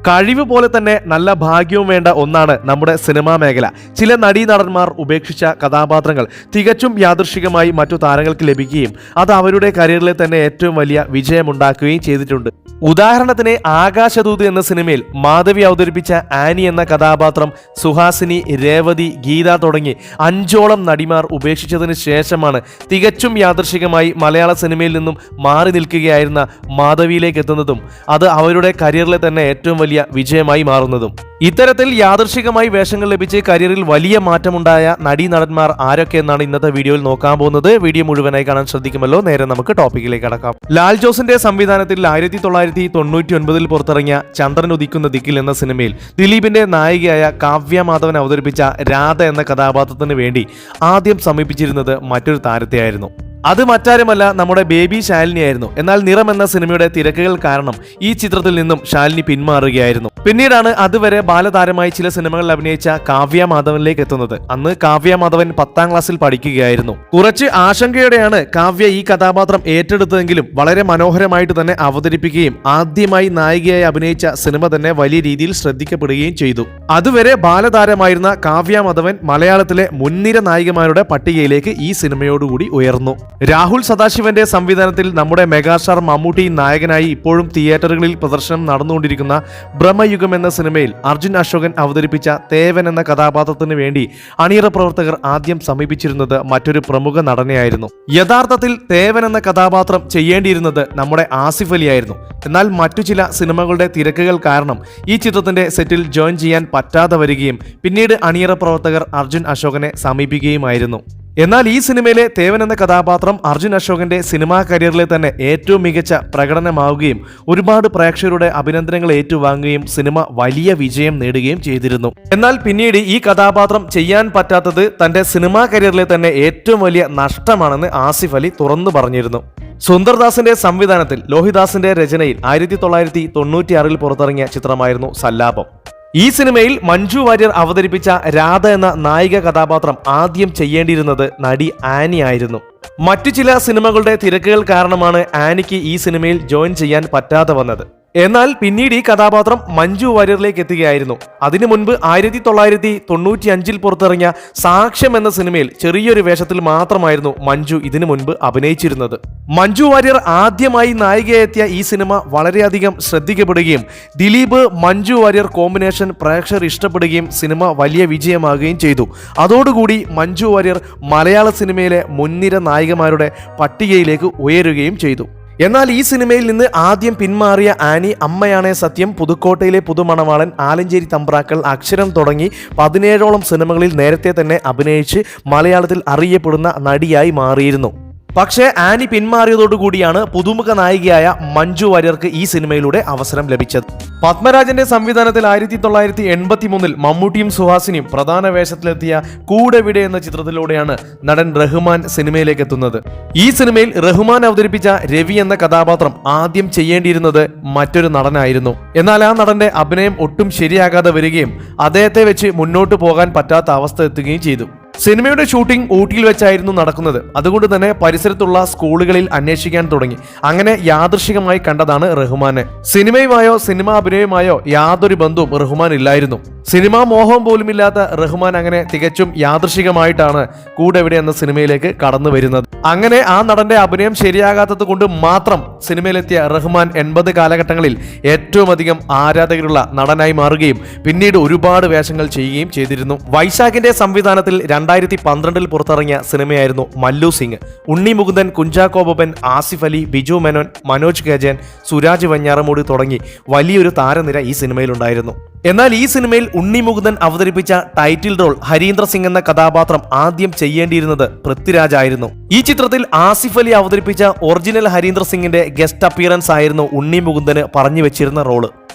കഴിവ് പോലെ തന്നെ നല്ല ഭാഗ്യവും വേണ്ട ഒന്നാണ് നമ്മുടെ സിനിമാ മേഖല. ചില നടീനടന്മാർ ഉപേക്ഷിച്ച കഥാപാത്രങ്ങൾ തികച്ചും യാദൃശ്ചികമായി മറ്റു താരങ്ങൾക്ക് ലഭിക്കുകയും അത് അവരുടെ കരിയറിലെ തന്നെ ഏറ്റവും വലിയ വിജയമുണ്ടാക്കുകയും ചെയ്തിട്ടുണ്ട്. ഉദാഹരണത്തിന് ആകാശദൂത് എന്ന സിനിമയിൽ മാധവി അവതരിപ്പിച്ച ആനി എന്ന കഥാപാത്രം സുഹാസിനി, രേവതി, ഗീത തുടങ്ങി 5ഓളം നടിമാർ ഉപേക്ഷിച്ചതിന് ശേഷമാണ് തികച്ചും യാദൃശ്ചികമായി മലയാള സിനിമയിൽ നിന്നും മാറി നിൽക്കുകയായിരുന്ന മാധവിയിലേക്ക് എത്തുന്നതും അത് അവരുടെ കരിയറിലെ തന്നെ ഏറ്റവും വലിയ വിജയമായി മാറുന്നതും. ഇത്തരത്തിൽ യാദൃശ്ചികമായി വേഷങ്ങൾ ലഭിച്ച് കരിയറിൽ വലിയ മാറ്റമുണ്ടായ നടീനടന്മാർ ആരൊക്കെ എന്നാണ് ഇന്നത്തെ വീഡിയോയിൽ നോക്കാൻ പോകുന്നത്. വീഡിയോ മുഴുവനായി കാണാൻ ശ്രദ്ധിക്കുമല്ലോ. നേരെ നമുക്ക് ടോപ്പിക്കിലേക്ക് കടക്കാം. ലാൽ ജോസിന്റെ സംവിധാനത്തിൽ 1999 പുറത്തിറങ്ങിയ ചന്ദ്രൻ ഉദിക്കുന്ന ദിക്കിൽ എന്ന സിനിമയിൽ ദിലീപിന്റെ നായികയായ കാവ്യ മാധവൻ അവതരിപ്പിച്ച രാധ എന്ന കഥാപാത്രത്തിന് വേണ്ടി ആദ്യം സമീപിച്ചിരുന്നത് മറ്റൊരു താരത്തെയായിരുന്നു. അത് മറ്റാരുമല്ല, നമ്മുടെ ബേബി ശാലിനിയായിരുന്നു. എന്നാൽ നിറം എന്ന സിനിമയുടെ തിരക്കുകൾ കാരണം ഈ ചിത്രത്തിൽ നിന്നും ശാലിനി പിന്മാറുകയായിരുന്നു. പിന്നീടാണ് അതുവരെ ബാലതാരമായി ചില സിനിമകളിൽ അഭിനയിച്ച കാവ്യ മാധവനിലേക്ക് എത്തുന്നത്. അന്ന് കാവ്യ മാധവൻ 10ാം ക്ലാസ്സിൽ പഠിക്കുകയായിരുന്നു. കുറച്ച് ആശങ്കയോടെയാണ് കാവ്യ ഈ കഥാപാത്രം ഏറ്റെടുത്തതെങ്കിലും വളരെ മനോഹരമായിട്ട് തന്നെ അവതരിപ്പിക്കുകയും ആദ്യമായി നായികയായി അഭിനയിച്ച സിനിമ തന്നെ വലിയ രീതിയിൽ ശ്രദ്ധിക്കപ്പെടുകയും ചെയ്തു. അതുവരെ ബാലതാരമായിരുന്ന കാവ്യ മാധവൻ മലയാളത്തിലെ മുൻനിര നായികമാരുടെ പട്ടികയിലേക്ക് ഈ സിനിമയോടുകൂടി ഉയർന്നു. രാഹുൽ സദാശിവന്റെ സംവിധാനത്തിൽ നമ്മുടെ മെഗാസ്റ്റാർ മമ്മൂട്ടി നായകനായി ഇപ്പോഴും തിയേറ്ററുകളിൽ പ്രദർശനം നടന്നുകൊണ്ടിരിക്കുന്ന ബ്രഹ്മയുഗം എന്ന സിനിമയിൽ അർജുൻ അശോകൻ അവതരിപ്പിച്ച തേവൻ എന്ന കഥാപാത്രത്തിന് വേണ്ടി അണിയറ പ്രവർത്തകർ ആദ്യം സമീപിച്ചിരുന്നത് മറ്റൊരു പ്രമുഖ നടനെയായിരുന്നു. യഥാർത്ഥത്തിൽ തേവൻ എന്ന കഥാപാത്രം ചെയ്യേണ്ടിയിരുന്നത് നമ്മുടെ ആസിഫ് അലിയായിരുന്നു. എന്നാൽ മറ്റു ചില സിനിമകളുടെ തിരക്കുകൾ കാരണം ഈ ചിത്രത്തിന്റെ സെറ്റിൽ ജോയിൻ ചെയ്യാൻ പറ്റാതെ വരികയും പിന്നീട് അണിയറ പ്രവർത്തകർ അർജുൻ അശോകനെ സമീപിക്കുകയുമായിരുന്നു. എന്നാൽ ഈ സിനിമയിലെ തേവൻ എന്ന കഥാപാത്രം അർജുൻ അശോകന്റെ സിനിമാ കരിയറിലെ തന്നെ ഏറ്റവും മികച്ച പ്രകടനമാവുകയും ഒരുപാട് പ്രേക്ഷകരുടെ അഭിനന്ദനങ്ങൾ ഏറ്റുവാങ്ങുകയും സിനിമ വലിയ വിജയം നേടുകയും ചെയ്തിരുന്നു. എന്നാൽ പിന്നീട് ഈ കഥാപാത്രം ചെയ്യാൻ പറ്റാത്തത് തന്റെ സിനിമാ കരിയറിലെ തന്നെ ഏറ്റവും വലിയ നഷ്ടമാണെന്ന് ആസിഫ് അലി തുറന്നു പറഞ്ഞിരുന്നു. സുന്ദർദാസിന്റെ സംവിധാനത്തിൽ ലോഹിദാസിന്റെ രചനയിൽ 1996 പുറത്തിറങ്ങിയ ചിത്രമായിരുന്നു സല്ലാപം. ഈ സിനിമയിൽ മഞ്ജു വാര്യർ അവതരിപ്പിച്ച രാധ എന്ന നായിക കഥാപാത്രം ആദ്യം ചെയ്യേണ്ടിയിരുന്നത് നടി ആനി ആയിരുന്നു. മറ്റു ചില സിനിമകളുടെ തിരക്കുകൾ കാരണമാണ് ആനിക്ക് ഈ സിനിമയിൽ ജോയിൻ ചെയ്യാൻ പറ്റാതെ വന്നത്. എന്നാൽ പിന്നീട് ഈ കഥാപാത്രം മഞ്ജു വാര്യറിലേക്ക് എത്തുകയായിരുന്നു. അതിനു മുൻപ് 1995 പുറത്തിറങ്ങിയ സാക്ഷ്യം എന്ന സിനിമയിൽ ചെറിയൊരു വേഷത്തിൽ മാത്രമായിരുന്നു മഞ്ജു ഇതിനു മുൻപ് അഭിനയിച്ചിരുന്നത്. മഞ്ജു വാര്യർ ആദ്യമായി നായികയെത്തിയ ഈ സിനിമ വളരെയധികം ശ്രദ്ധിക്കപ്പെടുകയും ദിലീപ് മഞ്ജു വാര്യർ കോമ്പിനേഷൻ പ്രേക്ഷകർ ഇഷ്ടപ്പെടുകയും സിനിമ വലിയ വിജയമാകുകയും ചെയ്തു. അതോടുകൂടി മഞ്ജു വാര്യർ മലയാള സിനിമയിലെ മുൻനിര നായികമാരുടെ പട്ടികയിലേക്ക് ഉയരുകയും ചെയ്തു. എന്നാൽ ഈ സിനിമയിൽ നിന്ന് ആദ്യം പിന്മാറിയ ആനി, അമ്മയാണേ സത്യം, പുതുക്കോട്ടയിലെ പുതുമണവാളൻ, ആലഞ്ചേരി തമ്പ്രാക്കൾ, അക്ഷരം തുടങ്ങി 17ഓളം സിനിമകളിൽ നേരത്തെ തന്നെ അഭിനയിച്ച് മലയാളത്തിൽ അറിയപ്പെടുന്ന നടിയായി മാറിയിരുന്നു. പക്ഷേ ആനി പിന്മാറിയതോടുകൂടിയാണ് പുതുമുഖ നായികയായ മഞ്ജു വാര്യർക്ക് ഈ സിനിമയിലൂടെ അവസരം ലഭിച്ചത്. പത്മരാജന്റെ സംവിധാനത്തിൽ 1983 മമ്മൂട്ടിയും സുഹാസിനിയും പ്രധാന വേഷത്തിലെത്തിയ കൂടെവിടെ എന്ന ചിത്രത്തിലൂടെയാണ് നടൻ റഹ്മാൻ സിനിമയിലേക്ക് എത്തുന്നത്. ഈ സിനിമയിൽ റഹ്മാൻ അവതരിപ്പിച്ച രവി എന്ന കഥാപാത്രം ആദ്യം ചെയ്യേണ്ടിയിരുന്നത് മറ്റൊരു നടനായിരുന്നു. എന്നാൽ ആ നടന്റെ അഭിനയം ഒട്ടും ശരിയാകാതെ വരികയും അദ്ദേഹത്തെ വെച്ച് മുന്നോട്ട് പോകാൻ പറ്റാത്ത അവസ്ഥ എത്തുകയും ചെയ്തു. സിനിമയുടെ ഷൂട്ടിംഗ് ഊട്ടിയിൽ വെച്ചായിരുന്നു നടക്കുന്നത്. അതുകൊണ്ട് തന്നെ പരിസരത്തുള്ള സ്കൂളുകളിൽ അന്വേഷിക്കാൻ തുടങ്ങി. അങ്ങനെ യാദൃശ്ചികമായി കണ്ടതാണ് റഹ്മാനെ. സിനിമയുമായോ സിനിമാ അഭിനയവുമായോ യാതൊരു ബന്ധവും റഹ്മാൻ ഇല്ലായിരുന്നു. സിനിമാ മോഹം പോലുമില്ലാത്ത റഹ്മാൻ അങ്ങനെ തികച്ചും യാദൃശ്ചികമായിട്ടാണ് കൂടെവിടെ എന്ന സിനിമയിലേക്ക് കടന്നു വരുന്നത്. അങ്ങനെ ആ നടന്റെ അഭിനയം ശരിയാകാത്തത് കൊണ്ട് മാത്രം സിനിമയിലെത്തിയ റഹ്മാൻ 80 കാലഘട്ടങ്ങളിൽ ഏറ്റവും അധികം ആരാധകരുള്ള നടനായി മാറുകയും പിന്നീട് ഒരുപാട് വേഷങ്ങൾ ചെയ്യുകയും ചെയ്തിരുന്നു. വൈശാഖിന്റെ സംവിധാനത്തിൽ 2012 പുറത്തിറങ്ങിയ സിനിമയായിരുന്നു മല്ലു സിംഗ്. ഉണ്ണി മുകുന്ദൻ, കുഞ്ചാക്കോ ബോബൻ, ആസിഫ് അലി, ബിജു മേനോൻ, മനോജ് കെ ജയൻ, സുരാജ് വെഞ്ഞാറമൂട് തുടങ്ങി വലിയൊരു താരനിര ഈ സിനിമയിലുണ്ടായിരുന്നു. എന്നാൽ ഈ സിനിമയിൽ ഉണ്ണി മുകുന്ദൻ അവതരിപ്പിച്ച ടൈറ്റിൽ റോൾ ഹരീന്ദ്ര സിംഗ് എന്ന കഥാപാത്രം ആദ്യം ചെയ്യേണ്ടിയിരുന്നത് പൃഥ്വിരാജ് ആയിരുന്നു. ഈ ചിത്രത്തിൽ ആസിഫ് അലി അവതരിപ്പിച്ച ഒറിജിനൽ ഹരീന്ദ്ര സിംഗിന്റെ ഗസ്റ്റ് അപ്പിയറൻസ് ആയിരുന്നു ഉണ്ണി മുകുന്ദന് പറഞ്ഞു വെച്ചിരുന്ന റോള്.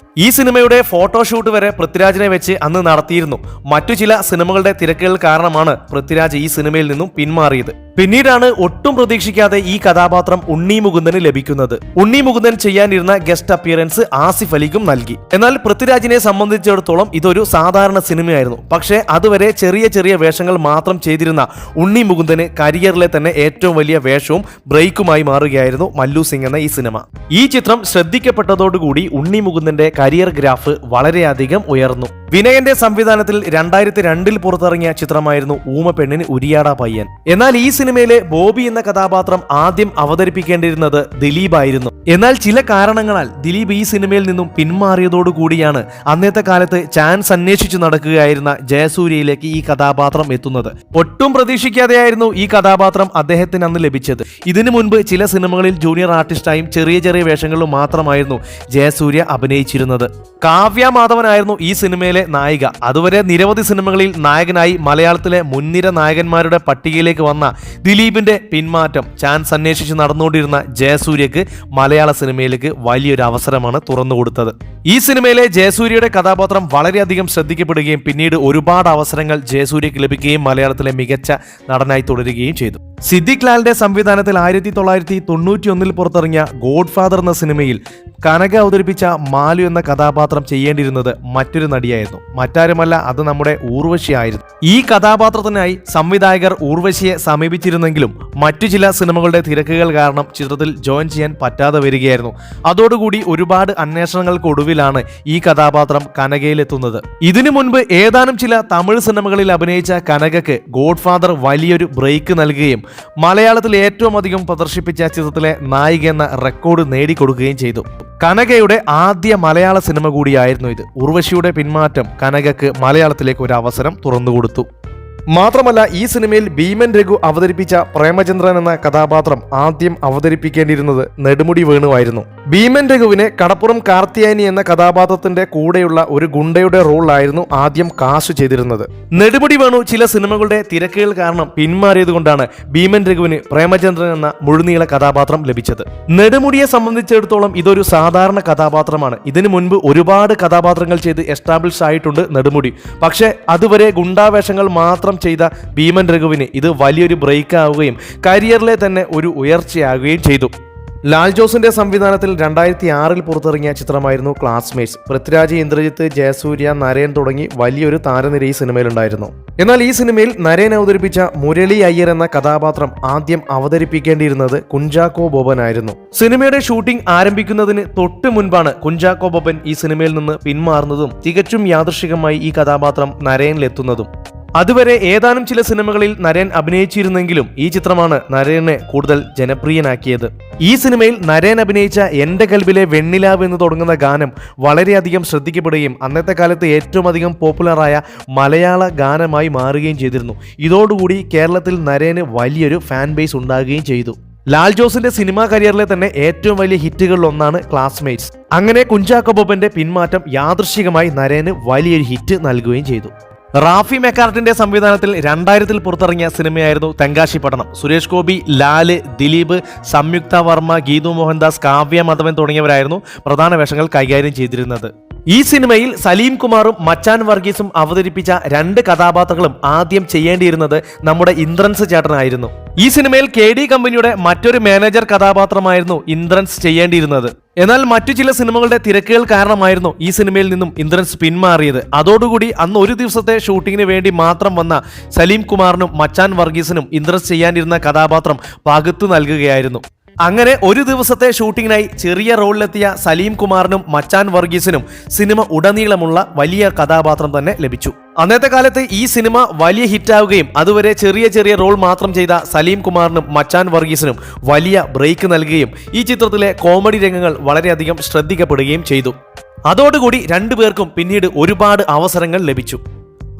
ഈ സിനിമയുടെ ഫോട്ടോഷൂട്ട് വരെ പൃഥ്വിരാജിനെ വെച്ച് അന്ന് നടത്തിയിരുന്നു. മറ്റു ചില സിനിമകളുടെ തിരക്കുകൾ കാരണമാണ് പൃഥ്വിരാജ് ഈ സിനിമയിൽ നിന്നും പിന്മാറിയത്. പിന്നീടാണ് ഒട്ടും പ്രതീക്ഷിക്കാതെ ഈ കഥാപാത്രം ഉണ്ണി മുകുന്ദന് ലഭിക്കുന്നത്. ഉണ്ണി മുകുന്ദൻ ചെയ്യാനിരുന്ന ഗസ്റ്റ് അപ്പിയറൻസ് ആസിഫ് അലിക്കും നൽകി. എന്നാൽ പൃഥ്വിരാജിനെ സംബന്ധിച്ചിടത്തോളം ഇതൊരു സാധാരണ സിനിമയായിരുന്നു. പക്ഷേ അതുവരെ ചെറിയ ചെറിയ വേഷങ്ങൾ മാത്രം ചെയ്തിരുന്ന ഉണ്ണി മുകുന്ദന് കരിയറിലെ തന്നെ ഏറ്റവും വലിയ വേഷവും ബ്രേക്കുമായി മാറുകയായിരുന്നു മല്ലു സിംഗ് എന്ന ഈ സിനിമ. ഈ ചിത്രം ശ്രദ്ധിക്കപ്പെട്ടതോടുകൂടി ഉണ്ണി മുകുന്ദന്റെ കരിയർ ഗ്രാഫ് വളരെയധികം ഉയർന്നു. വിനയന്റെ സംവിധാനത്തിൽ 2002 പുറത്തിറങ്ങിയ ചിത്രമായിരുന്നു ഊമ പെണ്ണിന് ഉരിയാട പയ്യൻ. എന്നാൽ ഈ സിനിമയിലെ ബോബി എന്ന കഥാപാത്രം ആദ്യം അവതരിപ്പിക്കേണ്ടിയിരുന്നത് ദിലീപായിരുന്നു. എന്നാൽ ചില കാരണങ്ങളാൽ ദിലീപ് ഈ സിനിമയിൽ നിന്നും പിന്മാറിയതോടുകൂടിയാണ് അന്നത്തെ കാലത്ത് ചാൻസ് അന്വേഷിച്ചു നടക്കുകയായിരുന്ന ജയസൂര്യയിലേക്ക് ഈ കഥാപാത്രം എത്തുന്നത്. ഒട്ടും പ്രതീക്ഷിക്കാതെയായിരുന്നു ഈ കഥാപാത്രം അദ്ദേഹത്തിന് അന്ന് ലഭിച്ചത്. ഇതിനു മുൻപ് ചില സിനിമകളിൽ ജൂനിയർ ആർട്ടിസ്റ്റായും ചെറിയ ചെറിയ വേഷങ്ങളിലും മാത്രമായിരുന്നു ജയസൂര്യ അഭിനയിച്ചിരുന്നത്. കാവ്യ മാധവനായിരുന്നു ഈ സിനിമയിലെ നായിക. അതുവരെ നിരവധി സിനിമകളിൽ നായകനായി മലയാളത്തിലെ മുൻനിര നായകന്മാരുടെ പട്ടികയിലേക്ക് വന്ന ദിലീപിന്റെ പിന്മാറ്റം ചാൻസ് അന്വേഷിച്ച് നടന്നുകൊണ്ടിരുന്ന ജയസൂര്യക്ക് മലയാള സിനിമയിലേക്ക് വലിയൊരു അവസരമാണ് തുറന്നുകൊടുത്തത്. ഈ സിനിമയിലെ ജയസൂര്യയുടെ കഥാപാത്രം വളരെയധികം ശ്രദ്ധിക്കപ്പെടുകയും പിന്നീട് ഒരുപാട് അവസരങ്ങൾ ജയസൂര്യക്ക് ലഭിക്കുകയും മലയാളത്തിലെ മികച്ച നടനായി തുടരുകയും ചെയ്തു. സിദ്ദിഖ് ലാലിന്റെ സംവിധാനത്തിൽ 1991 പുറത്തിറങ്ങിയ ഗോഡ് ഫാദർ എന്ന സിനിമയിൽ കനക അവതരിപ്പിച്ച മാലു എന്ന കഥാപാത്രം ചെയ്യേണ്ടിയിരുന്നത് മറ്റൊരു നടിയായിരുന്നു. മറ്റാരുമല്ല, അത് നമ്മുടെ ഊർവശിയായിരുന്നു. ഈ കഥാപാത്രത്തിനായി സംവിധായകർ ഊർവശിയെ സമീപിച്ചിരുന്നെങ്കിലും മറ്റു ചില സിനിമകളുടെ തിരക്കുകൾ കാരണം ചിത്രത്തിൽ ജോയിൻ ചെയ്യാൻ പറ്റാതെ വരികയായിരുന്നു. അതോടുകൂടി ഒരുപാട് അന്വേഷണങ്ങൾക്കൊടുവിലാണ് ഈ കഥാപാത്രം കനകയിലെത്തുന്നത്. ഇതിനു മുൻപ് ഏതാനും ചില തമിഴ് സിനിമകളിൽ അഭിനയിച്ച കനകയ്ക്ക് ഗോഡ് ഫാദർ വലിയൊരു ബ്രേക്ക് നൽകുകയും മലയാളത്തിൽ ഏറ്റവും അധികം പ്രദർശിപ്പിച്ച ചിത്രത്തിലെ നായിക എന്ന റെക്കോർഡ് നേടിക്കൊടുക്കുകയും ചെയ്തു. കനകയുടെ ആദ്യ മലയാള സിനിമ കൂടിയായിരുന്നു ഇത്. ഉർവശിയുടെ പിന്മാറ്റം കനകയ്ക്ക് മലയാളത്തിലേക്ക് ഒരു അവസരം തുറന്നുകൊടുത്തു. മാത്രമല്ല, ഈ സിനിമയിൽ ഭീമൻ രഘു അവതരിപ്പിച്ച പ്രേമചന്ദ്രൻ എന്ന കഥാപാത്രം ആദ്യം അവതരിപ്പിക്കേണ്ടിയിരുന്നത് നെടുമുടി വേണുവായിരുന്നു. ഭീമൻ രഘുവിനെ കടപ്പുറം കാർത്തിയാനി എന്ന കഥാപാത്രത്തിന്റെ കൂടെയുള്ള ഒരു ഗുണ്ടയുടെ റോളായിരുന്നു ആദ്യം കാസ്റ്റ് ചെയ്തിരുന്നത്. നെടുമുടി വേണു ചില സിനിമകളുടെ തിരക്കുകൾ കാരണം പിന്മാറിയതുകൊണ്ടാണ് ഭീമൻ രഘുവിന് പ്രേമചന്ദ്രൻ എന്ന മുഴുനീള കഥാപാത്രം ലഭിച്ചത്. നെടുമുടിയെ സംബന്ധിച്ചിടത്തോളം ഇതൊരു സാധാരണ കഥാപാത്രമാണ്. ഇതിനു മുൻപ് ഒരുപാട് കഥാപാത്രങ്ങൾ ചെയ്ത് എസ്റ്റാബ്ലിഷ് ആയിട്ടുണ്ട് നെടുമുടി. പക്ഷേ അതുവരെ ഗുണ്ടാവേഷങ്ങൾ മാത്രം ചെയ്ത ഭീമൻ രഘുവിന് ഇത് വലിയൊരു ബ്രേക്ക് ആവുകയും കരിയറിലെ തന്നെ ഒരു ഉയർച്ചയാകുകയും ചെയ്തു. ലാൽ ജോസിന്റെ സംവിധാനത്തിൽ 2006 പുറത്തിറങ്ങിയ ചിത്രമായിരുന്നു ക്ലാസ്മേറ്റ്സ്. പൃഥ്വിരാജ്, ഇന്ദ്രജിത്ത്, ജയസൂര്യ, നരേൻ തുടങ്ങി വലിയൊരു താരനിര ഈ സിനിമയിലുണ്ടായിരുന്നു. എന്നാൽ ഈ സിനിമയിൽ നരേൻ അവതരിപ്പിച്ച മുരളി അയ്യർ എന്ന കഥാപാത്രം ആദ്യം അവതരിപ്പിക്കേണ്ടിയിരുന്നത് കുഞ്ചാക്കോ ബോബൻ ആയിരുന്നു. സിനിമയുടെ ഷൂട്ടിംഗ് ആരംഭിക്കുന്നതിന് തൊട്ട് മുൻപാണ് കുഞ്ചാക്കോ ബോബൻ ഈ സിനിമയിൽ നിന്ന് പിന്മാറുന്നതും തികച്ചും യാദൃശ്ചികമായി ഈ കഥാപാത്രം നരേനിലെത്തുന്നതും. അതുവരെ ഏതാനും ചില സിനിമകളിൽ നരേൻ അഭിനയിച്ചിരുന്നെങ്കിലും ഈ ചിത്രമാണ് നരേനെ കൂടുതൽ ജനപ്രിയനാക്കിയത്. ഈ സിനിമയിൽ നരേൻ അഭിനയിച്ച എന്റെ കൽബിലെ വെണ്ണിലാവ് എന്ന് തുടങ്ങുന്ന ഗാനം വളരെയധികം ശ്രദ്ധിക്കപ്പെടുകയും അന്നത്തെ കാലത്ത് ഏറ്റവും അധികം പോപ്പുലറായ മലയാള ഗാനമായി മാറുകയും ചെയ്തിരുന്നു. ഇതോടുകൂടി കേരളത്തിൽ നരേന് വലിയൊരു ഫാൻ ബേസ് ഉണ്ടാകുകയും ചെയ്തു. ലാൽ ജോസിന്റെ സിനിമാ കരിയറിലെ തന്നെ ഏറ്റവും വലിയ ഹിറ്റുകളിൽ ഒന്നാണ് ക്ലാസ്മേറ്റ്സ്. അങ്ങനെ കുഞ്ചാക്കോ ബോബന്റെ പിന്മാറ്റം യാദൃശ്ചികമായി നരേന് വലിയൊരു ഹിറ്റ് നൽകുകയും ചെയ്തു. റാഫി മെക്കാർട്ടിന്റെ സംവിധാനത്തിൽ 2000 പുറത്തിറങ്ങിയ സിനിമയായിരുന്നു തെങ്കാശിപട്ടണം. സുരേഷ് ഗോപി, ലാല്, ദിലീപ്, സംയുക്ത വർമ്മ, ഗീതു മോഹൻദാസ്, കാവ്യ മാധവൻ തുടങ്ങിയവരായിരുന്നു പ്രധാന വേഷങ്ങൾ കൈകാര്യം ചെയ്തിരുന്നത്. ഈ സിനിമയിൽ സലീം കുമാറും മച്ചാൻ വർഗീസും അവതരിപ്പിച്ച 2 കഥാപാത്രങ്ങളും ആദ്യം ചെയ്യേണ്ടിയിരുന്നത് നമ്മുടെ ഇന്ദ്രൻസ് ചേട്ടനായിരുന്നു. ഈ സിനിമയിൽ KD കമ്പനിയുടെ മറ്റൊരു മാനേജർ കഥാപാത്രമായിരുന്നു ഇന്ദ്രൻസ് ചെയ്യേണ്ടിയിരുന്നത്. എന്നാൽ മറ്റു ചില സിനിമകളുടെ തിരക്കുകൾ കാരണമായിരുന്നു ഈ സിനിമയിൽ നിന്നും ഇന്ദ്രൻസ് പിന്മാറിയത്. അതോടുകൂടി അന്ന് ഒരു ദിവസത്തെ ഷൂട്ടിങ്ങിന് വേണ്ടി മാത്രം വന്ന സലീം കുമാറിനും മച്ചാൻ വർഗീസിനും ഇന്ദ്രൻസ് ചെയ്യാനിരുന്ന കഥാപാത്രം പകുത്തു നൽകുകയായിരുന്നു. അങ്ങനെ ഒരു ദിവസത്തെ ഷൂട്ടിങ്ങിനായി ചെറിയ റോളിലെത്തിയ സലീം കുമാറിനും മച്ചാൻ വർഗീസിനും സിനിമ ഉടനീളമുള്ള വലിയ കഥാപാത്രം തന്നെ ലഭിച്ചു. അന്നത്തെ കാലത്ത് ഈ സിനിമ വലിയ ഹിറ്റാവുകയും അതുവരെ ചെറിയ ചെറിയ റോൾ മാത്രം ചെയ്ത സലീം കുമാറിനും മച്ചാൻ വർഗീസിനും വലിയ ബ്രേക്ക് നൽകുകയും ഈ ചിത്രത്തിലെ കോമഡി രംഗങ്ങൾ വളരെയധികം ശ്രദ്ധിക്കപ്പെടുകയും ചെയ്തു. അതോടുകൂടി രണ്ടുപേർക്കും പിന്നീട് ഒരുപാട് അവസരങ്ങൾ ലഭിച്ചു.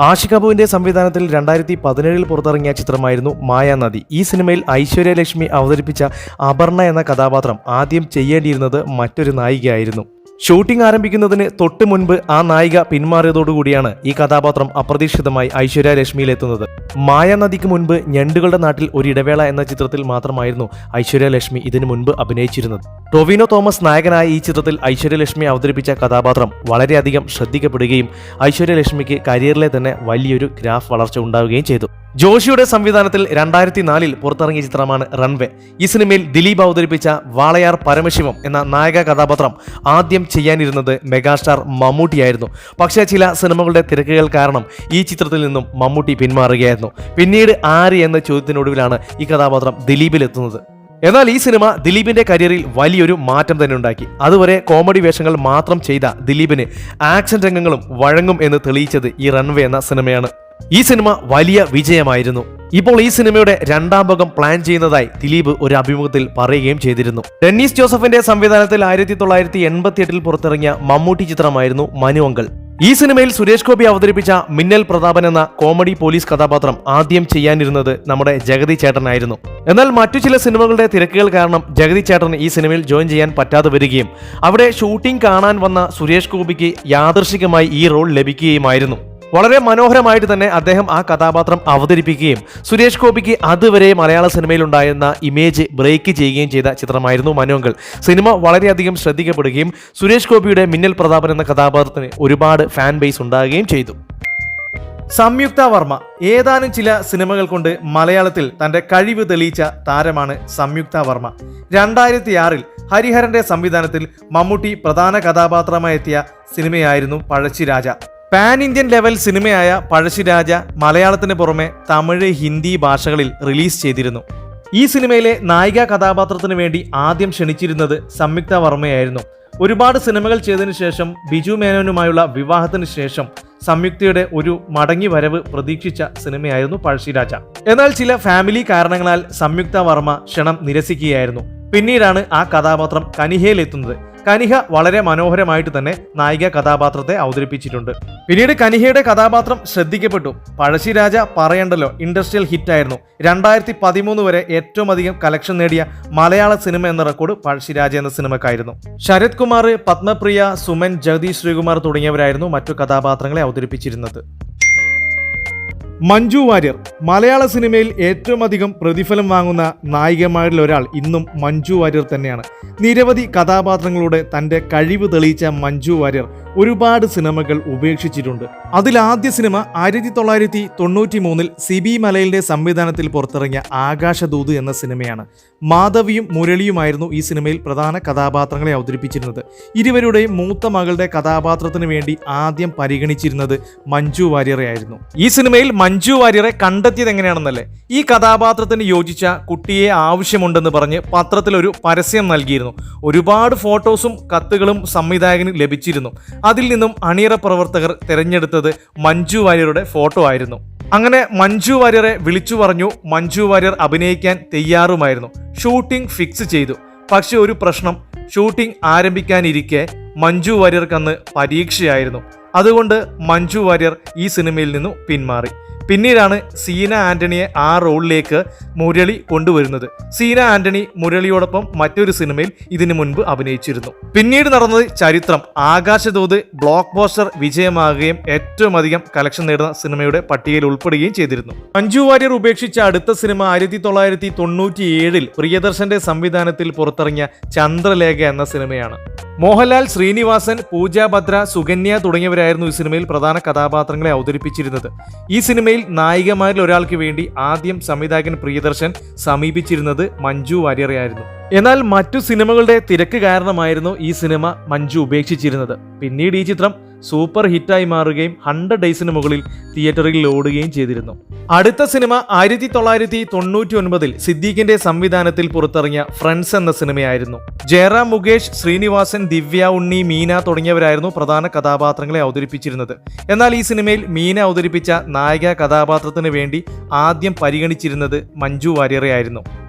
ആഷിഖ് അബുവിന്റെ സംവിധാനത്തിൽ 2017 പുറത്തിറങ്ങിയ ചിത്രമായിരുന്നു മായാനദി. ഈ സിനിമയിൽ ഐശ്വര്യ ലക്ഷ്മി അവതരിപ്പിച്ച അപർണ എന്ന കഥാപാത്രം ആദ്യം ചെയ്യേണ്ടിയിരുന്നത് മറ്റൊരു നായികയായിരുന്നു. ഷൂട്ടിംഗ് ആരംഭിക്കുന്നതിന് തൊട്ട് മുൻപ് ആ നായിക പിന്മാറിയതോടുകൂടിയാണ് ഈ കഥാപാത്രം അപ്രതീക്ഷിതമായി ഐശ്വര്യ ലക്ഷ്മിയിലെത്തുന്നത്. മായാനദിക്ക് മുൻപ് ഞണ്ടുകളുടെ നാട്ടിൽ ഒരു ഇടവേള എന്ന ചിത്രത്തിൽ മാത്രമായിരുന്നു ഐശ്വര്യ ലക്ഷ്മി ഇതിനു മുൻപ് അഭിനയിച്ചിരുന്നത്. ടൊവിനോ തോമസ് നായകനായ ഈ ചിത്രത്തിൽ ഐശ്വര്യ ലക്ഷ്മി അവതരിപ്പിച്ച കഥാപാത്രം വളരെയധികം ശ്രദ്ധിക്കപ്പെടുകയും ഐശ്വര്യ ലക്ഷ്മിക്ക് കരിയറിലെ തന്നെ വലിയൊരു ഗ്രാഫ് വളർച്ച ഉണ്ടാവുകയും ചെയ്തു. ജോഷിയുടെ സംവിധാനത്തിൽ 2004 പുറത്തിറങ്ങിയ ചിത്രമാണ് റൺവേ. ഈ സിനിമയിൽ ദിലീപ് അവതരിപ്പിച്ച വാളയാർ പരമശിവം എന്ന നായക കഥാപാത്രം ആദ്യം ചെയ്യാനിരുന്നത് മെഗാസ്റ്റാർ മമ്മൂട്ടിയായിരുന്നു. പക്ഷേ ചില സിനിമകളുടെ തിരക്കുകൾ കാരണം ഈ ചിത്രത്തിൽ നിന്നും മമ്മൂട്ടി പിന്മാറുകയായിരുന്നു. പിന്നീട് ആര് എന്ന ചോദ്യത്തിനൊടുവിലാണ് ഈ കഥാപാത്രം ദിലീപിലെത്തുന്നത്. എന്നാൽ ഈ സിനിമ ദിലീപിന്റെ കരിയറിൽ വലിയൊരു മാറ്റം തന്നെ ഉണ്ടാക്കി. അതുവരെ കോമഡി വേഷങ്ങൾ മാത്രം ചെയ്ത ദിലീപിന് ആക്ഷൻ രംഗങ്ങളും വഴങ്ങും എന്ന് തെളിയിച്ചത് ഈ റൺവേ എന്ന സിനിമയാണ്. ഈ സിനിമ വലിയ വിജയമായിരുന്നു. ഇപ്പോൾ ഈ സിനിമയുടെ രണ്ടാം ഭാഗം പ്ലാൻ ചെയ്യുന്നതായി ദിലീപ് ഒരു അഭിമുഖത്തിൽ പറയുകയും ചെയ്തിരുന്നു. ഡെന്നീസ് ജോസഫിന്റെ സംവിധാനത്തിൽ 1988 പുറത്തിറങ്ങിയ മമ്മൂട്ടി ചിത്രമായിരുന്നു മനു അങ്കിൾ. ഈ സിനിമയിൽ സുരേഷ് ഗോപി അവതരിപ്പിച്ച മിന്നൽ പ്രതാപൻ എന്ന കോമഡി പോലീസ് കഥാപാത്രം ആദ്യം ചെയ്യാനിരുന്നത് നമ്മുടെ ജഗതി ചേട്ടനായിരുന്നു. എന്നാൽ മറ്റു ചില സിനിമകളുടെ തിരക്കുകൾ കാരണം ജഗതി ചേട്ടൻ ഈ സിനിമയിൽ ജോയിൻ ചെയ്യാൻ പറ്റാതെ വരികയും അവിടെ ഷൂട്ടിംഗ് കാണാൻ വന്ന സുരേഷ് ഗോപിക്ക് യാദൃശ്ചികമായി ഈ റോൾ ലഭിക്കുകയുമായിരുന്നു. വളരെ മനോഹരമായിട്ട് തന്നെ അദ്ദേഹം ആ കഥാപാത്രം അവതരിപ്പിക്കുകയും സുരേഷ് ഗോപിക്ക് അതുവരെ മലയാള സിനിമയിൽ ഉണ്ടായിരുന്ന ഇമേജ് ബ്രേക്ക് ചെയ്യുകയും ചെയ്ത ചിത്രമായിരുന്നു മനു അങ്കിൾ. സിനിമ വളരെയധികം ശ്രദ്ധിക്കപ്പെടുകയും സുരേഷ് ഗോപിയുടെ മിന്നൽ പ്രതാപൻ എന്ന കഥാപാത്രത്തിന് ഒരുപാട് ഫാൻ ബേസ് ഉണ്ടാകുകയും ചെയ്തു. സംയുക്ത വർമ്മ ഏതാനും ചില സിനിമകൾ കൊണ്ട് മലയാളത്തിൽ തന്റെ കഴിവ് തെളിയിച്ച താരമാണ് സംയുക്ത വർമ്മ. 2006 ഹരിഹരന്റെ സംവിധാനത്തിൽ മമ്മൂട്ടി പ്രധാന കഥാപാത്രമായി എത്തിയ സിനിമയായിരുന്നു പഴശ്ശിരാജ. പാൻ ഇന്ത്യൻ ലെവൽ സിനിമയായ പഴശ്ശിരാജ മലയാളത്തിന് പുറമെ തമിഴ്, ഹിന്ദി ഭാഷകളിൽ റിലീസ് ചെയ്തിരുന്നു. ഈ സിനിമയിലെ നായിക കഥാപാത്രത്തിന് വേണ്ടി ആദ്യം ക്ഷണിച്ചിരുന്നത് സംയുക്ത വർമ്മയായിരുന്നു. ഒരുപാട് സിനിമകൾ ചെയ്തതിനു ശേഷം ബിജു മേനോനുമായുള്ള വിവാഹത്തിന് ശേഷം സംയുക്തയുടെ ഒരു മടങ്ങി വരവ് പ്രതീക്ഷിച്ച സിനിമയായിരുന്നു പഴശ്ശിരാജ. എന്നാൽ ചില ഫാമിലി കാരണങ്ങളാൽ സംയുക്ത വർമ്മ ക്ഷണം നിരസിക്കുകയായിരുന്നു. പിന്നീടാണ് ആ കഥാപാത്രം കനിഹയിലെത്തുന്നത്. കനിഹ വളരെ മനോഹരമായിട്ട് തന്നെ നായിക കഥാപാത്രത്തെ അവതരിപ്പിച്ചിട്ടുണ്ട്. പിന്നീട് കനിഹയുടെ കഥാപാത്രം ശ്രദ്ധിക്കപ്പെട്ടു. പഴശ്ശിരാജ പറയണ്ടല്ലോ, ഇൻഡസ്ട്രിയൽ ഹിറ്റായിരുന്നു. 2013 വരെ ഏറ്റവും അധികം കളക്ഷൻ നേടിയ മലയാള സിനിമ എന്ന റെക്കോർഡ് പഴശ്ശിരാജ എന്ന സിനിമക്കായിരുന്നു. ശരത് കുമാർ, പത്മപ്രിയ, സുമൻ, ജഗദീഷ് ശ്രീകുമാർ തുടങ്ങിയവരായിരുന്നു മറ്റു കഥാപാത്രങ്ങളെ അവതരിപ്പിച്ചിരുന്നത്. മഞ്ജു വാര്യർ മലയാള സിനിമയിൽ ഏറ്റവും അധികം പ്രതിഫലം വാങ്ങുന്ന നായികമാരിൽ ഒരാൾ ഇന്നും മഞ്ജു വാര്യർ തന്നെയാണ്. നിരവധി കഥാപാത്രങ്ങളുടെ തന്റെ കഴിവ് തെളിയിച്ച മഞ്ജു വാര്യർ ഒരുപാട് സിനിമകൾ ഉപേക്ഷിച്ചിട്ടുണ്ട്. അതിലാദ്യ സിനിമ 1993 സിബി മലയിലിന്റെ സംവിധാനത്തിൽ പുറത്തിറങ്ങിയ ആകാശദൂത് എന്ന സിനിമയാണ്. മാധവിയും മുരളിയുമായിരുന്നു ഈ സിനിമയിൽ പ്രധാന കഥാപാത്രങ്ങളെ അവതരിപ്പിച്ചിരുന്നത്. ഇരുവരുടെയും മൂത്ത മകളുടെ കഥാപാത്രത്തിന് വേണ്ടി ആദ്യം പരിഗണിച്ചിരുന്നത് മഞ്ജു വാര്യറെ ആയിരുന്നു. ഈ സിനിമയിൽ മഞ്ജു വാര്യറെ കണ്ടെത്തിയത് എങ്ങനെയാണെന്നല്ലേ, ഈ കഥാപാത്രത്തിന് യോജിച്ച കുട്ടിയെ ആവശ്യമുണ്ടെന്ന് പറഞ്ഞ് പത്രത്തിൽ ഒരു പരസ്യം നൽകിയിരുന്നു. ഒരുപാട് ഫോട്ടോസും കത്തുകളും സംവിധായകന് ലഭിച്ചിരുന്നു. അതിൽ നിന്നും അണിയറ പ്രവർത്തകർ തിരഞ്ഞെടുത്തത് മഞ്ജു വാര്യരുടെ ഫോട്ടോ ആയിരുന്നു. അങ്ങനെ മഞ്ജു വാര്യറെ വിളിച്ചു പറഞ്ഞു. മഞ്ജു വാര്യർ അഭിനയിക്കാൻ തയ്യാറുമായിരുന്നു. ഷൂട്ടിംഗ് ഫിക്സ് ചെയ്തു. പക്ഷെ ഒരു പ്രശ്നം, ഷൂട്ടിംഗ് ആരംഭിക്കാനിരിക്കെ മഞ്ജു വാര്യർക്കന്ന് പരീക്ഷയായിരുന്നു. അതുകൊണ്ട് മഞ്ജു വാര്യർ ഈ സിനിമയിൽ നിന്നും പിന്മാറി. പിന്നീടാണ് സീന ആന്റണിയെ ആ റോളിലേക്ക് മുരളി കൊണ്ടുവരുന്നത്. സീന ആന്റണി മുരളിയോടൊപ്പം മറ്റൊരു സിനിമയിൽ ഇതിനു മുൻപ് അഭിനയിച്ചിരുന്നു. പിന്നീട് നടന്നത് ചരിത്രം. ആകാശദൂത് ബ്ലോക്ക് ബസ്റ്റർ വിജയമാകുകയും ഏറ്റവും അധികം കളക്ഷൻ നേടുന്ന സിനിമയുടെ പട്ടികയിൽ ഉൾപ്പെടുകയും ചെയ്തിരുന്നു. മഞ്ജു വാര്യർ ഉപേക്ഷിച്ച അടുത്ത സിനിമ 1997 പ്രിയദർശന്റെ സംവിധാനത്തിൽ പുറത്തിറങ്ങിയ ചന്ദ്രലേഖ എന്ന സിനിമയാണ്. മോഹൻലാൽ, ശ്രീനിവാസൻ, പൂജ ഭദ്ര, സുകന്യ തുടങ്ങിയവരായിരുന്നു ഈ സിനിമയിൽ പ്രധാന കഥാപാത്രങ്ങളെ അവതരിപ്പിച്ചിരുന്നത്. ഈ സിനിമയിൽ നായികമാരിൽ ഒരാൾക്ക് വേണ്ടി ആദ്യം സംവിധായകൻ പ്രിയദർശൻ സമീപിച്ചിരുന്നത് മഞ്ജു വാര്യരെയായിരുന്നു. എന്നാൽ മറ്റു സിനിമകളുടെ തിരക്ക് കാരണമായിരുന്നു ഈ സിനിമ മഞ്ജു ഉപേക്ഷിച്ചിരുന്നത്. പിന്നീട് ഈ ചിത്രം സൂപ്പർ ഹിറ്റായി മാറുകയും 100 ഡേയ്സിന് മുകളിൽ തിയേറ്ററിൽ ഓടുകയും ചെയ്തിരുന്നു. അടുത്ത സിനിമ 1999 സിദ്ദീഖിന്റെ സംവിധാനത്തിൽ പുറത്തിറങ്ങിയ ഫ്രണ്ട്സ് എന്ന സിനിമയായിരുന്നു. ജയറാം, മുകേഷ്, ശ്രീനിവാസൻ, ദിവ്യ ഉണ്ണി, മീന തുടങ്ങിയവരായിരുന്നു പ്രധാന കഥാപാത്രങ്ങളെ അവതരിപ്പിച്ചിരുന്നത്. എന്നാൽ ഈ സിനിമയിൽ മീന അവതരിപ്പിച്ച നായിക കഥാപാത്രത്തിന് വേണ്ടി ആദ്യം പരിഗണിച്ചിരുന്നത് മഞ്ജു വാര്യറെ ആയിരുന്നു.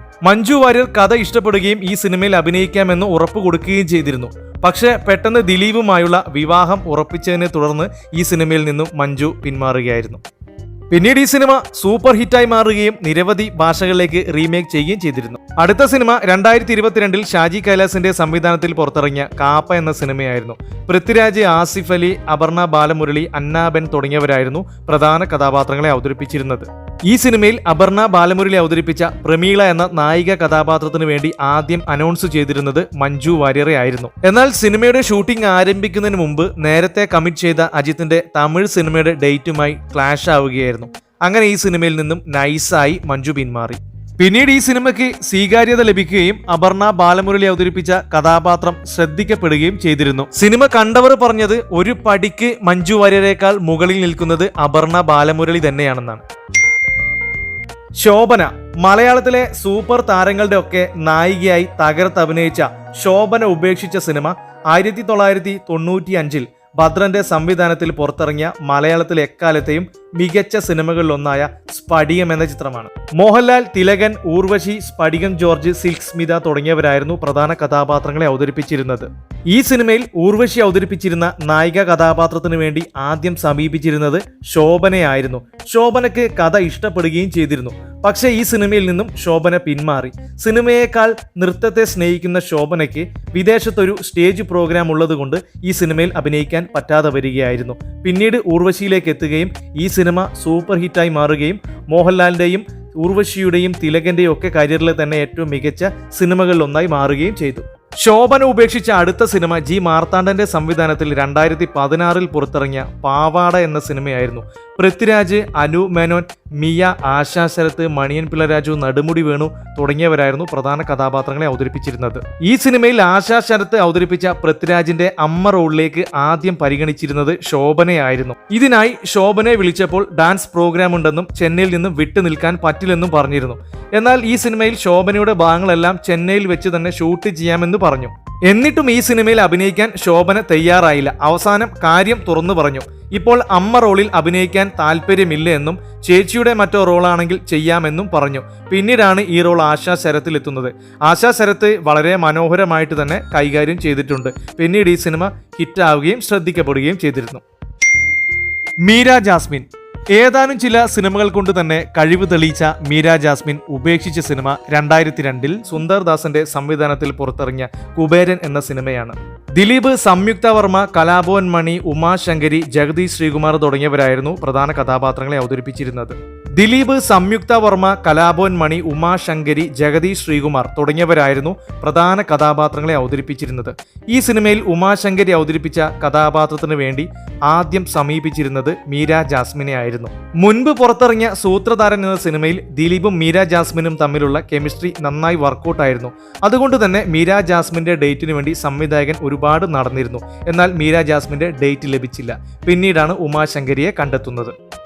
മഞ്ജു വാര്യർ കഥ ഇഷ്ടപ്പെടുകയും ഈ സിനിമയിൽ അഭിനയിക്കാമെന്ന് ഉറപ്പ് കൊടുക്കുകയും ചെയ്തിരുന്നു. പക്ഷേ പെട്ടെന്ന് ദിലീപുമായുള്ള വിവാഹം ഉറപ്പിച്ചതിനെ തുടർന്ന് ഈ സിനിമയിൽ നിന്നും മഞ്ജു പിന്മാറുകയായിരുന്നു. പിന്നീട് ഈ സിനിമ സൂപ്പർ ഹിറ്റായി മാറുകയും നിരവധി ഭാഷകളിലേക്ക് റീമേക്ക് ചെയ്യുകയും ചെയ്തിരുന്നു. അടുത്ത സിനിമ 2022 ഷാജി കൈലാസിന്റെ സംവിധാനത്തിൽ പുറത്തിറങ്ങിയ കാപ്പ എന്ന സിനിമയായിരുന്നു. പൃഥ്വിരാജ്, ആസിഫ് അലി, അപർണ ബാലമുരളി, അന്നാബെൻ തുടങ്ങിയവരായിരുന്നു പ്രധാന കഥാപാത്രങ്ങളെ അവതരിപ്പിച്ചിരുന്നത്. ഈ സിനിമയിൽ അപർണ ബാലമുരളി അവതരിപ്പിച്ച പ്രമീള എന്ന നായിക കഥാപാത്രത്തിന് വേണ്ടി ആദ്യം അനൗൺസ് ചെയ്തിരുന്നത് മഞ്ജു വാര്യറെ ആയിരുന്നു. എന്നാൽ സിനിമയുടെ ഷൂട്ടിംഗ് ആരംഭിക്കുന്നതിന് മുമ്പ് നേരത്തെ കമ്മിറ്റ് ചെയ്ത അജിത്തിന്റെ തമിഴ് സിനിമയുടെ ഡേറ്റുമായി ക്ലാഷ് ആവുകയായിരുന്നു. അങ്ങനെ ഈ സിനിമയിൽ നിന്നും നൈസായി മഞ്ജു പിന്മാറി. പിന്നീട് ഈ സിനിമയ്ക്ക് സ്വീകാര്യത ലഭിക്കുകയും അപർണ ബാലമുരളി അവതരിപ്പിച്ച കഥാപാത്രം ശ്രദ്ധിക്കപ്പെടുകയും ചെയ്തിരുന്നു. സിനിമ കണ്ടവർ പറഞ്ഞത് ഒരു പടിക്ക് മഞ്ജു വാര്യരേക്കാൾ മുകളിൽ നിൽക്കുന്നത് അപർണ ബാലമുരളി തന്നെയാണെന്നാണ്. ശോഭന മലയാളത്തിലെ സൂപ്പർ താരങ്ങളുടെ ഒക്കെ നായികയായി തകർത്തഭിനയിച്ച ശോഭന ഉപേക്ഷിച്ച സിനിമ 1995 ഭദ്രന്റെ സംവിധാനത്തിൽ പുറത്തിറങ്ങിയ മലയാളത്തിലെ എക്കാലത്തെയും മികച്ച സിനിമകളിലൊന്നായ സ്ഫടികം എന്ന ചിത്രമാണ്. മോഹൻലാൽ, തിലകൻ, ഊർവശി, സ്ഫടികം ജോർജ്, സിൽക്ക് സ്മിത തുടങ്ങിയവരായിരുന്നു പ്രധാന കഥാപാത്രങ്ങളെ അവതരിപ്പിച്ചിരുന്നത്. ഈ സിനിമയിൽ ഊർവശി അവതരിപ്പിച്ചിരുന്ന നായിക കഥാപാത്രത്തിന് വേണ്ടി ആദ്യം സമീപിച്ചിരുന്നത് ശോഭനയായിരുന്നു. ശോഭനയ്ക്ക് കഥ ഇഷ്ടപ്പെടുകയും ചെയ്തിരുന്നു. പക്ഷേ ഈ സിനിമയിൽ നിന്നും ശോഭന പിന്മാറി. സിനിമയേക്കാൾ നൃത്തത്തെ സ്നേഹിക്കുന്ന ശോഭനയ്ക്ക് വിദേശത്തൊരു സ്റ്റേജ് പ്രോഗ്രാം ഉള്ളതുകൊണ്ട് ഈ സിനിമയിൽ അഭിനയിക്കാൻ പറ്റാതെ വരികയായിരുന്നു. പിന്നീട് ഊർവശിയിലേക്ക് എത്തുകയും ഈ സിനിമ സൂപ്പർ ഹിറ്റായി മാറുകയും മോഹൻലാലിന്റെയും ഊർവശിയുടെയും തിലകന്റെയും ഒക്കെ കരിയറിലെ തന്നെ ഏറ്റവും മികച്ച സിനിമകളിലൊന്നായി മാറുകയും ചെയ്തു. ശോഭന ഉപേക്ഷിച്ച അടുത്ത സിനിമ ജി മാർത്താണ്ഡന്റെ സംവിധാനത്തിൽ 2016 പുറത്തിറങ്ങിയ പാവാട എന്ന സിനിമയായിരുന്നു. പൃഥ്വിരാജ്, അനു മേനോൻ, മിയ, ആശാ ശരത്ത്, മണിയൻ പിള്ളരാജു, നെടുമുടി വേണു തുടങ്ങിയവരായിരുന്നു പ്രധാന കഥാപാത്രങ്ങളെ അവതരിപ്പിച്ചിരുന്നത്. ഈ സിനിമയിൽ ആശാ ശരത്ത് അവതരിപ്പിച്ച പൃഥ്വിരാജിന്റെ അമ്മ റോളിലേക്ക് ആദ്യം പരിഗണിച്ചിരുന്നത് ശോഭനയായിരുന്നു. ഇതിനായി ശോഭനയെ വിളിച്ചപ്പോൾ ഡാൻസ് പ്രോഗ്രാം ഉണ്ടെന്നും ചെന്നൈയിൽ നിന്നും വിട്ടു നിൽക്കാൻ പറ്റില്ലെന്നും പറഞ്ഞിരുന്നു. എന്നാൽ ഈ സിനിമയിൽ ശോഭനയുടെ ഭാഗങ്ങളെല്ലാം ചെന്നൈയിൽ വെച്ച് തന്നെ ഷൂട്ട് ചെയ്യാമെന്ന് പറഞ്ഞു. എന്നിട്ടും ഈ സിനിമയിൽ അഭിനയിക്കാൻ ശോഭന തയ്യാറായില്ല. അവസാനം കാര്യം തുറന്നു പറഞ്ഞു. ഇപ്പോൾ അമ്മ റോളിൽ അഭിനയിക്കാൻ താല്പര്യമില്ല എന്നും ചേച്ചിയുടെ മറ്റോ റോളാണെങ്കിൽ ചെയ്യാമെന്നും പറഞ്ഞു. പിന്നീടാണ് ഈ റോൾ ആശാ ശരത്തിൽ എത്തുന്നത്. ആശാ ശരത്ത് വളരെ മനോഹരമായിട്ട് തന്നെ കൈകാര്യം ചെയ്തിട്ടുണ്ട്. പിന്നീട് ഈ സിനിമ ഹിറ്റാവുകയും ശ്രദ്ധിക്കപ്പെടുകയും ചെയ്തിരുന്നു. മീര ജാസ്മിൻ. ഏതാനും ചില സിനിമകൾ കൊണ്ട് തന്നെ കഴിവ് തെളിയിച്ച മീര ജാസ്മിൻ ഉപേക്ഷിച്ച സിനിമ 2002 സുന്ദർദാസിന്റെ സംവിധാനത്തിൽ പുറത്തിറങ്ങിയ കുബേരൻ എന്ന സിനിമയാണ്. ദിലീപ്, സംയുക്ത വർമ്മ, കലാഭവൻ മണി, ഉമാശങ്കരി, ജഗദീഷ് ശ്രീകുമാർ തുടങ്ങിയവരായിരുന്നു പ്രധാന കഥാപാത്രങ്ങളെ അവതരിപ്പിച്ചിരുന്നത്. ദിലീപ്, സംയുക്ത വർമ്മ, കലാഭവൻ മണി, ഉമാശങ്കരി, ജഗദീഷ് ശ്രീകുമാർ തുടങ്ങിയവരായിരുന്നു പ്രധാന കഥാപാത്രങ്ങളെ അവതരിപ്പിച്ചിരുന്നത്. ഈ സിനിമയിൽ ഉമാശങ്കരി അവതരിപ്പിച്ച കഥാപാത്രത്തിന് വേണ്ടി ആദ്യം സമീപിച്ചിരുന്നത് മീര ജാസ്മിനെ ആയിരുന്നു. മുൻപ് പുറത്തിറങ്ങിയ സൂത്രധാരൻ എന്ന സിനിമയിൽ ദിലീപും മീര ജാസ്മിനും തമ്മിലുള്ള കെമിസ്ട്രി നന്നായി വർക്കൗട്ടായിരുന്നു. അതുകൊണ്ട് തന്നെ മീര ജാസ്മിന്റെ ഡേറ്റിന് വേണ്ടി സംവിധായകൻ ഒരുപാട് നടന്നിരുന്നു. എന്നാൽ മീര ജാസ്മിന്റെ ഡേറ്റ് ലഭിച്ചില്ല. പിന്നീടാണ് ഉമാശങ്കരിയെ കണ്ടെത്തുന്നത്.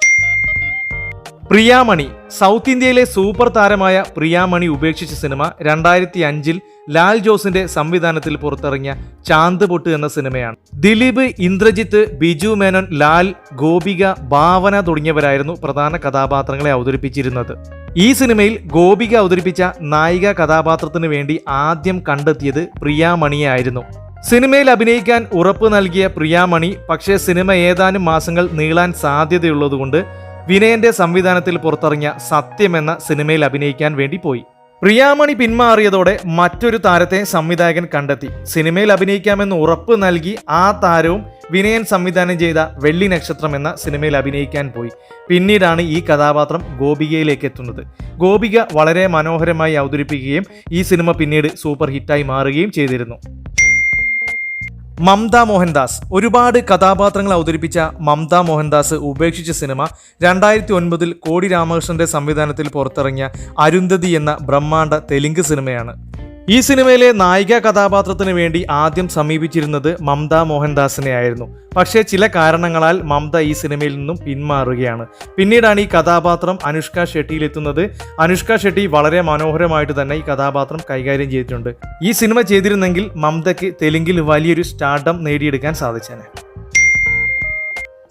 പ്രിയാമണി. സൗത്ത് ഇന്ത്യയിലെ സൂപ്പർ താരമായ പ്രിയാമണി ഉപേക്ഷിച്ച സിനിമ 2005 ലാൽ ജോസിന്റെ സംവിധാനത്തിൽ പുറത്തിറങ്ങിയ ചാന്ത് പൊട്ട് എന്ന സിനിമയാണ്. ദിലീപ്, ഇന്ദ്രജിത്ത്, ബിജു മേനോൻ, ലാൽ, ഗോപിക, ഭാവന തുടങ്ങിയവരായിരുന്നു പ്രധാന കഥാപാത്രങ്ങളെ അവതരിപ്പിച്ചിരുന്നത്. ഈ സിനിമയിൽ ഗോപിക അവതരിപ്പിച്ച നായിക കഥാപാത്രത്തിന് വേണ്ടി ആദ്യം കണ്ടെത്തിയത് പ്രിയാമണിയായിരുന്നു. സിനിമയിൽ അഭിനയിക്കാൻ ഉറപ്പ് നൽകിയ പ്രിയാമണി പക്ഷേ സിനിമ ഏതാനും മാസങ്ങൾ നീളാൻ സാധ്യതയുള്ളതുകൊണ്ട് വിനയന്റെ സംവിധാനത്തിൽ പുറത്തിറങ്ങിയ സത്യം എന്ന സിനിമയിൽ അഭിനയിക്കാൻ വേണ്ടി പോയി. പ്രിയാമണി പിന്മാറിയതോടെ മറ്റൊരു താരത്തെ സംവിധായകൻ കണ്ടെത്തി. സിനിമയിൽ അഭിനയിക്കാമെന്ന് ഉറപ്പ് നൽകി ആ താരവും വിനയൻ സംവിധാനം ചെയ്ത വെള്ളി നക്ഷത്രം എന്ന സിനിമയിൽ അഭിനയിക്കാൻ പോയി. പിന്നീടാണ് ഈ കഥാപാത്രം ഗോപികയിലേക്ക് എത്തുന്നത്. ഗോപിക വളരെ മനോഹരമായി അവതരിപ്പിക്കുകയും ഈ സിനിമ പിന്നീട് സൂപ്പർ ഹിറ്റായി മാറുകയും ചെയ്തിരുന്നു. മമത മോഹൻദാസ്. ഒരുപാട് കഥാപാത്രങ്ങൾ അവതരിപ്പിച്ച മമത മോഹൻദാസ് ഉപേക്ഷിച്ച സിനിമ 2009 കോടി രാമകൃഷ്ണന്റെ സംവിധാനത്തിൽ പുറത്തിറങ്ങിയ അരുന്ധതി എന്ന ബ്രഹ്മാണ്ഡ തെലുങ്ക് സിനിമയാണ്. ഈ സിനിമയിലെ നായിക കഥാപാത്രത്തിന് വേണ്ടി ആദ്യം സമീപിച്ചിരുന്നത് മമത മോഹൻദാസിനെ ആയിരുന്നു. പക്ഷേ ചില കാരണങ്ങളാൽ മമത ഈ സിനിമയിൽ നിന്നും പിന്മാറുകയാണ്. പിന്നീടാണ് ഈ കഥാപാത്രം അനുഷ്ക ഷെട്ടിയിലെത്തുന്നത്. അനുഷ്ക ഷെട്ടി വളരെ മനോഹരമായിട്ട് തന്നെ ഈ കഥാപാത്രം കൈകാര്യം ചെയ്തിട്ടുണ്ട്. ഈ സിനിമ ചെയ്തിരുന്നെങ്കിൽ മമതയ്ക്ക് തെലുങ്കിൽ വലിയൊരു സ്റ്റാർഡം നേടിയെടുക്കാൻ സാധിച്ചേനെ.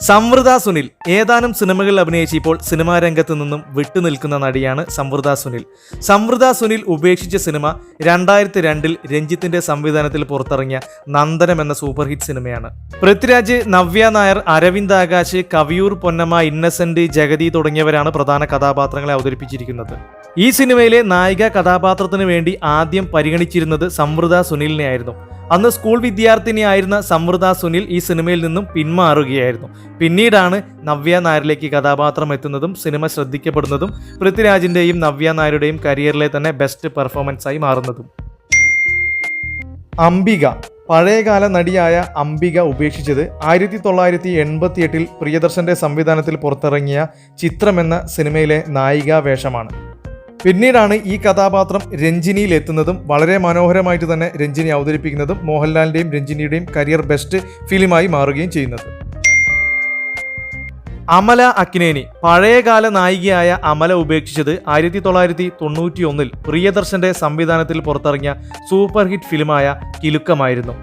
സംവൃത സുനിൽ. ഏതാനും സിനിമകളിൽ അഭിനയിച്ച് ഇപ്പോൾ സിനിമാ രംഗത്ത് നിന്നും വിട്ടുനിൽക്കുന്ന നടിയാണ് സംവൃത സുനിൽ. സംവൃത സുനിൽ ഉപേക്ഷിച്ച സിനിമ 2002 രഞ്ജിത്തിന്റെ സംവിധാനത്തിൽ പുറത്തിറങ്ങിയ നന്ദനം എന്ന സൂപ്പർ ഹിറ്റ് സിനിമയാണ്. പൃഥ്വിരാജ്, നവ്യ നായർ, അരവിന്ദ് ആകാശ്, കവിയൂർ പൊന്നമ്മ, ഇന്നസെന്റ്, ജഗതി തുടങ്ങിയവരാണ് പ്രധാന കഥാപാത്രങ്ങളെ അവതരിപ്പിച്ചിരിക്കുന്നത്. ഈ സിനിമയിലെ നായിക കഥാപാത്രത്തിന് വേണ്ടി ആദ്യം പരിഗണിച്ചിരുന്നത് സംവൃത സുനിലിനെ ആയിരുന്നു. അന്ന് സ്കൂൾ വിദ്യാർത്ഥിനിയായിരുന്ന സംവൃത സുനിൽ ഈ സിനിമയിൽ നിന്നും പിന്മാറുകയായിരുന്നു. പിന്നീടാണ് നവ്യ നായരിലേക്ക് കഥാപാത്രം എത്തുന്നതും സിനിമ ശ്രദ്ധിക്കപ്പെടുന്നതും പൃഥ്വിരാജിന്റെയും നവ്യ നായരുടെയും കരിയറിലെ തന്നെ ബെസ്റ്റ് പെർഫോമൻസായി മാറുന്നതും. അംബിക. പഴയകാല നടിയായ അംബിക ഉപേക്ഷിച്ചത് 1988 പ്രിയദർശന്റെ സംവിധാനത്തിൽ പുറത്തിറങ്ങിയ ചിത്രം എന്ന സിനിമയിലെ നായികാ വേഷമാണ്. പിന്നീടാണ് ഈ കഥാപാത്രം രഞ്ജിനിയിൽ എത്തുന്നതും വളരെ മനോഹരമായിട്ട് തന്നെ രഞ്ജിനി അവതരിപ്പിക്കുന്നതും മോഹൻലാലിന്റെയും രഞ്ജിനിയുടെയും കരിയർ ബെസ്റ്റ് ഫിലിമായി മാറുകയും ചെയ്യുന്നത്. അമല അക്നേനി. പഴയകാല നായികയായ അമല ഉപേക്ഷിച്ചത് 1991 പ്രിയദർശന്റെ സംവിധാനത്തിൽ പുറത്തിറങ്ങിയ സൂപ്പർ ഹിറ്റ് ഫിലിമായ കിലുക്കമായിരുന്നു.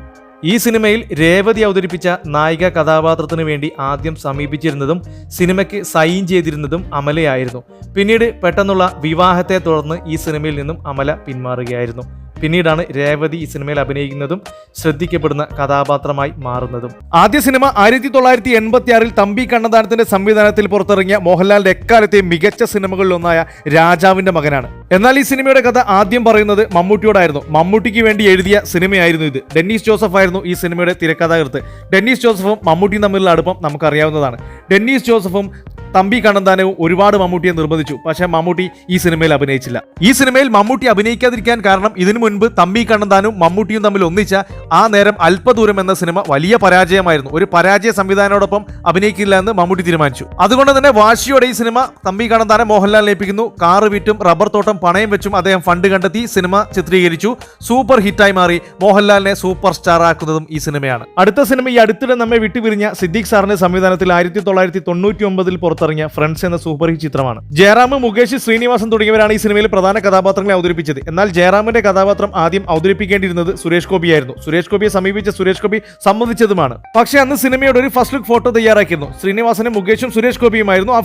ഈ സിനിമയിൽ രേവതി അവതരിപ്പിച്ച നായിക കഥാപാത്രത്തിനു വേണ്ടി ആദ്യം സമീപിച്ചിരുന്നതും സിനിമയ്ക്ക് സൈൻ ചെയ്തിരുന്നതും അമലയായിരുന്നു. പിന്നീട് പെട്ടെന്നുള്ള വിവാഹത്തെ തുടർന്ന് ഈ സിനിമയിൽ നിന്നും അമല പിന്മാറുകയായിരുന്നു. പിന്നീടാണ് രേവതി ഈ സിനിമയിൽ അഭിനയിക്കുന്നതും ശ്രദ്ധിക്കപ്പെടുന്ന കഥാപാത്രമായി മാറുന്നതും. ആദ്യ സിനിമ 1986 തമ്പി കണ്ണന്താനത്തിന്റെ സംവിധാനത്തിൽ പുറത്തിറങ്ങിയ മോഹൻലാലിന്റെ എക്കാലത്തെ മികച്ച സിനിമകളിലൊന്നായ രാജാവിന്റെ മകനാണ്. എന്നാൽ ഈ സിനിമയുടെ കഥ ആദ്യം പറയുന്നത് മമ്മൂട്ടിയോടായിരുന്നു. മമ്മൂട്ടിക്ക് വേണ്ടി എഴുതിയ സിനിമയായിരുന്നു ഇത്. ഡെന്നീസ് ജോസഫ് ആയിരുന്നു ഈ സിനിമയുടെ തിരക്കഥാകൃത്ത്. ഡെന്നീസ് ജോസഫും മമ്മൂട്ടിയും തമ്മിലുള്ള അടുപ്പം നമുക്കറിയാവുന്നതാണ്. ഡെന്നീസ് ജോസഫും തമ്പി കണ്ണന്താനവും ഒരുപാട് മമ്മൂട്ടിയെ നിർബന്ധിച്ചു. പക്ഷേ മമ്മൂട്ടി ഈ സിനിമയിൽ അഭിനയിച്ചില്ല. ഈ സിനിമയിൽ മമ്മൂട്ടി അഭിനയിക്കാതിരിക്കാൻ കാരണം ഇതിനു മുൻപ് തമ്പി കണ്ണന്താനും മമ്മൂട്ടിയും തമ്മിൽ ഒന്നിച്ച ആ നേരം അല്പദൂരം എന്ന സിനിമ വലിയ പരാജയമായിരുന്നു. ഒരു പരാജയ സംവിധാനത്തോടൊപ്പം അഭിനയിക്കില്ല എന്ന് മമ്മൂട്ടി തീരുമാനിച്ചു. അതുകൊണ്ട് തന്നെ വാശിയോടെ ഈ സിനിമ തമ്പി കണ്ണന്താനം മോഹൻലാലിനെ ഏൽപ്പിക്കുന്നു. കാറ് വിറ്റും റബ്ബർ തോട്ടം പണയം വെച്ചും അദ്ദേഹം ഫണ്ട് കണ്ടെത്തി സിനിമ ചിത്രീകരിച്ചു. സൂപ്പർ ഹിറ്റായി മാറി. മോഹൻലാലിനെ സൂപ്പർ സ്റ്റാർ ആക്കുന്നതും ഈ സിനിമയാണ്. അടുത്ത സിനിമ ഈ അടുത്തിടെ നമ്മെ വിട്ടുപിരിഞ്ഞ സിദ്ദീഖ് സാറിന്റെ സംവിധാനത്തിൽ 1999 പുറത്തിറങ്ങിയ ഫ്രണ്ട്സ് എന്ന സൂപ്പർ ഹിറ്റ് ചിത്രമാണ്. ജയറാം, മുകേഷ്, ശ്രീനിവാസൻ തുടങ്ങിയവരാണ് ഈ സിനിമയിൽ പ്രധാന കഥാപാത്രങ്ങളെ അവതരിപ്പിച്ചത്. എന്നാൽ ജയറാമിന്റെ കഥാപാത്രം ആദ്യം അവതരിപ്പിക്കേണ്ടിയിരുന്നത് സുരേഷ് ഗോപിയായിരുന്നു. സുരേഷ് ഗോപിയെ സമീപിച്ച സുരേഷ് ഗോപി സമ്മതിച്ചതുമാണ്. പക്ഷേ അന്ന് സിനിമയുടെ ഒരു ഫസ്റ്റ് ലുക്ക് ഫോട്ടോ തയ്യാറാക്കിയിരുന്നു. ശ്രീനിവാസനും മുകേഷും സുരേഷ് ഗോപിയുമായിരുന്നു ആ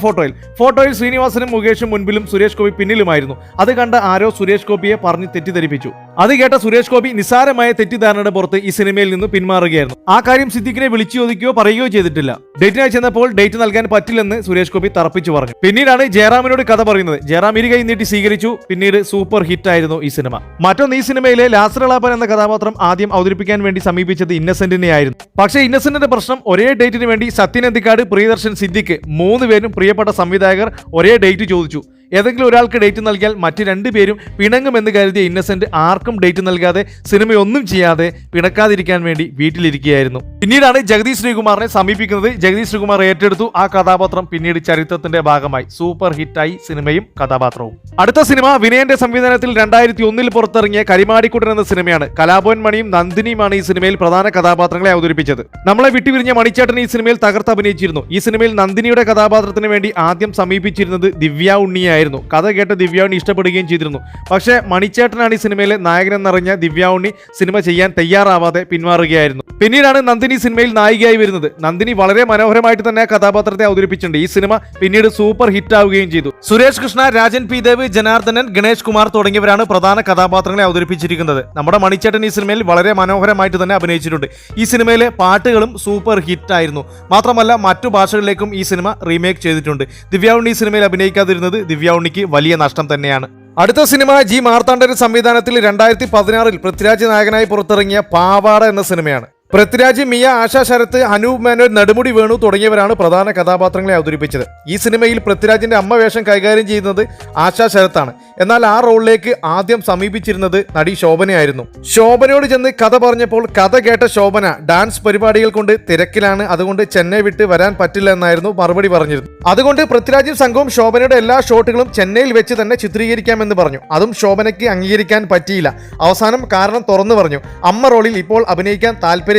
ഫോട്ടോയിൽ ശ്രീനിവാസനും മുകേഷും മുൻപിലും സുരേഷ് ഗോപി പിന്നിലുമായിരുന്നു. അത് കണ്ട ആരോ സുരേഷ് ഗോപിയെ പറഞ്ഞ് തെറ്റിദ്ധരിപ്പിച്ചു. അത് കേട്ട സുരേഷ് ഗോപി നിസ്സാരമായ തെറ്റിദ്ധാരണയുടെ പുറത്ത് ഈ സിനിമയിൽ നിന്ന് പിന്മാറുകയായിരുന്നു. ആ കാര്യം സിദ്ദീഖിനെ വിളിച്ചു ചോദിക്കുകയോ പറയുകയോ ചെയ്തിട്ടില്ല. ഡേറ്റിനായി ചെന്നപ്പോൾ ഡേറ്റ് നൽകാൻ പറ്റില്ലെന്ന് സുരേഷ് ഗോപി തറപ്പിച്ചു പറഞ്ഞു. പിന്നീടാണ് ജയറാമിനോട് കഥ പറയുന്നത്. ജയറാം ഇരുകൈ നീട്ടി സ്വീകരിച്ചു. പിന്നീട് സൂപ്പർ ഹിറ്റ് ആയിരുന്നു ഈ സിനിമ. മറ്റൊന്ന്, ഈ സിനിമയിലെ ലാസറളാപ്പൻ എന്ന കഥാപാത്രം ആദ്യം അവതരിപ്പിക്കാൻ വേണ്ടി സമീപിച്ചത് ഇന്നസെന്റിനെ ആയിരുന്നു. പക്ഷേ ഇന്നസെന്റിന്റെ പ്രശ്നം, ഒരേ ഡേറ്റിന് വേണ്ടി സത്യൻ അന്തിക്കാട്, പ്രിയദർശൻ, സിദ്ദീഖ് 3 പേരും പ്രിയപ്പെട്ട സംവിധായകർ ഒരേ ഡേറ്റ് ചോദിച്ചു. ഏതെങ്കിലും ഒരാൾക്ക് ഡേറ്റ് നൽകിയാൽ മറ്റ് 2 പേരും പിണങ്ങുമെന്ന് കരുതിയ ഇന്നസെന്റ് ആർക്കും ഡേറ്റ് നൽകാതെ സിനിമയൊന്നും ചെയ്യാതെ പിണക്കാതിരിക്കാൻ വേണ്ടി വീട്ടിലിരിക്കുകയായിരുന്നു. പിന്നീടാണ് ജഗദീഷ് ശ്രീകുമാറിനെ സമീപിക്കുന്നത്. ജഗദീഷ് ശ്രീകുമാർ ഏറ്റെടുത്തു. ആ കഥാപാത്രം പിന്നീട് ചരിത്രത്തിന്റെ ഭാഗമായി. സൂപ്പർ ഹിറ്റായി സിനിമയും കഥാപാത്രവും. അടുത്ത സിനിമ വിനയന്റെ സംവിധാനത്തിൽ 2001 പുറത്തിറങ്ങിയ കരിമാടിക്കുട്ടൻ എന്ന സിനിമയാണ്. കലാഭവൻ മണിയും നന്ദിനിയുമാണ് ഈ സിനിമയിൽ പ്രധാന കഥാപാത്രങ്ങളെ അവതരിപ്പിച്ചത്. നമ്മളെ വിട്ടുപിരിഞ്ഞ മണിച്ചേട്ടൻ ഈ സിനിമയിൽ തകർത്ത് അഭിനയിച്ചിരുന്നു. ഈ സിനിമയിൽ നന്ദിനിയുടെ കഥാപാത്രത്തിന് വേണ്ടി ആദ്യം സമീപിച്ചിരുന്നത് ദിവ്യ ഉണ്ണിയായിരുന്നു. കഥ കേട്ട് ദിവ്യ ഉണ്ണി ഇഷ്ടപ്പെടുകയും ചെയ്തിരുന്നു. പക്ഷേ മണിച്ചേട്ടനാണ് ഈ സിനിമയിലെ നായകനെന്നറിഞ്ഞ ദിവ്യ ഉണ്ണി സിനിമ ചെയ്യാൻ തയ്യാറാവാതെ പിന്മാറുകയായിരുന്നു. പിന്നീടാണ് നന്ദിനി സിനിമയിൽ നായികയായി വരുന്നത്. നന്ദിനി വളരെ മനോഹരമായിട്ട് തന്നെ കഥാപാത്രത്തെ അവതരിപ്പിച്ചിട്ടുണ്ട്. ഈ സിനിമ പിന്നീട് സൂപ്പർ ഹിറ്റ് ആവുകയും ചെയ്തു. സുരേഷ് കൃഷ്ണ, രാജൻ പി ദേവ്, ജനാർദ്ദനൻ, ഗണേഷ് കുമാർ തുടങ്ങിയവരാണ് പ്രധാന കഥാപാത്രങ്ങളെ അവതരിപ്പിച്ചിരിക്കുന്നത്. നമ്മുടെ മണിച്ചേട്ടൻ ഈ സിനിമയിൽ വളരെ മനോഹരമായിട്ട് തന്നെ അഭിനയിച്ചിട്ടുണ്ട്. ഈ സിനിമയിലെ പാട്ടുകളും സൂപ്പർ ഹിറ്റ് ആയിരുന്നു. മാത്രമല്ല മറ്റു ഭാഷകളിലേക്കും ഈ സിനിമ റീമേക്ക് ചെയ്തിട്ടുണ്ട്. ദിവ്യ ഉണ്ണി ഈ സിനിമയിൽ അഭിനയിക്കാതിരുന്നത് ദിവ്യ ഉണ്ണിക്ക് വലിയ നഷ്ടം തന്നെയാണ്. അടുത്ത സിനിമ ജി മാർത്താണ്ഡന്റെ സംവിധാനത്തിൽ 2016 പൃഥ്വിരാജ് നായകനായി പുറത്തിറങ്ങിയ പാവാട എന്ന സിനിമയാണ്. പൃഥ്വിരാജ്, മിയ, ആശാ ശരത്ത്, അനൂപ് മേനോൻ, നെടുമുടി വേണു തുടങ്ങിയവരാണ് പ്രധാന കഥാപാത്രങ്ങളെ അവതരിപ്പിച്ചത്. ഈ സിനിമയിൽ പൃഥ്വിരാജിന്റെ അമ്മ വേഷം കൈകാര്യം ചെയ്യുന്നത് ആശാ ശരത്താണ്. എന്നാൽ ആ റോളിലേക്ക് ആദ്യം സമീപിച്ചിരുന്നത് നടി ശോഭനയായിരുന്നു. ശോഭനയോട് ചെന്ന് കഥ പറഞ്ഞപ്പോൾ കഥ കേട്ട ശോഭന ഡാൻസ് പരിപാടികൾ കൊണ്ട് തിരക്കിലാണ്, അതുകൊണ്ട് ചെന്നൈ വിട്ട് വരാൻ പറ്റില്ല എന്നായിരുന്നു മറുപടി പറഞ്ഞിരുന്നത്. അതുകൊണ്ട് പൃഥ്വിരാജും സംഘവും ശോഭനയുടെ എല്ലാ ഷോട്ടുകളും ചെന്നൈയിൽ വെച്ച് തന്നെ ചിത്രീകരിക്കാമെന്ന് പറഞ്ഞു. അതും ശോഭനയ്ക്ക് അംഗീകരിക്കാൻ പറ്റിയില്ല. അവസാനം കാരണം തുറന്നു പറഞ്ഞു. അമ്മ റോളിൽ ഇപ്പോൾ അഭിനയിക്കാൻ താല്പര്യമില്ലെന്നും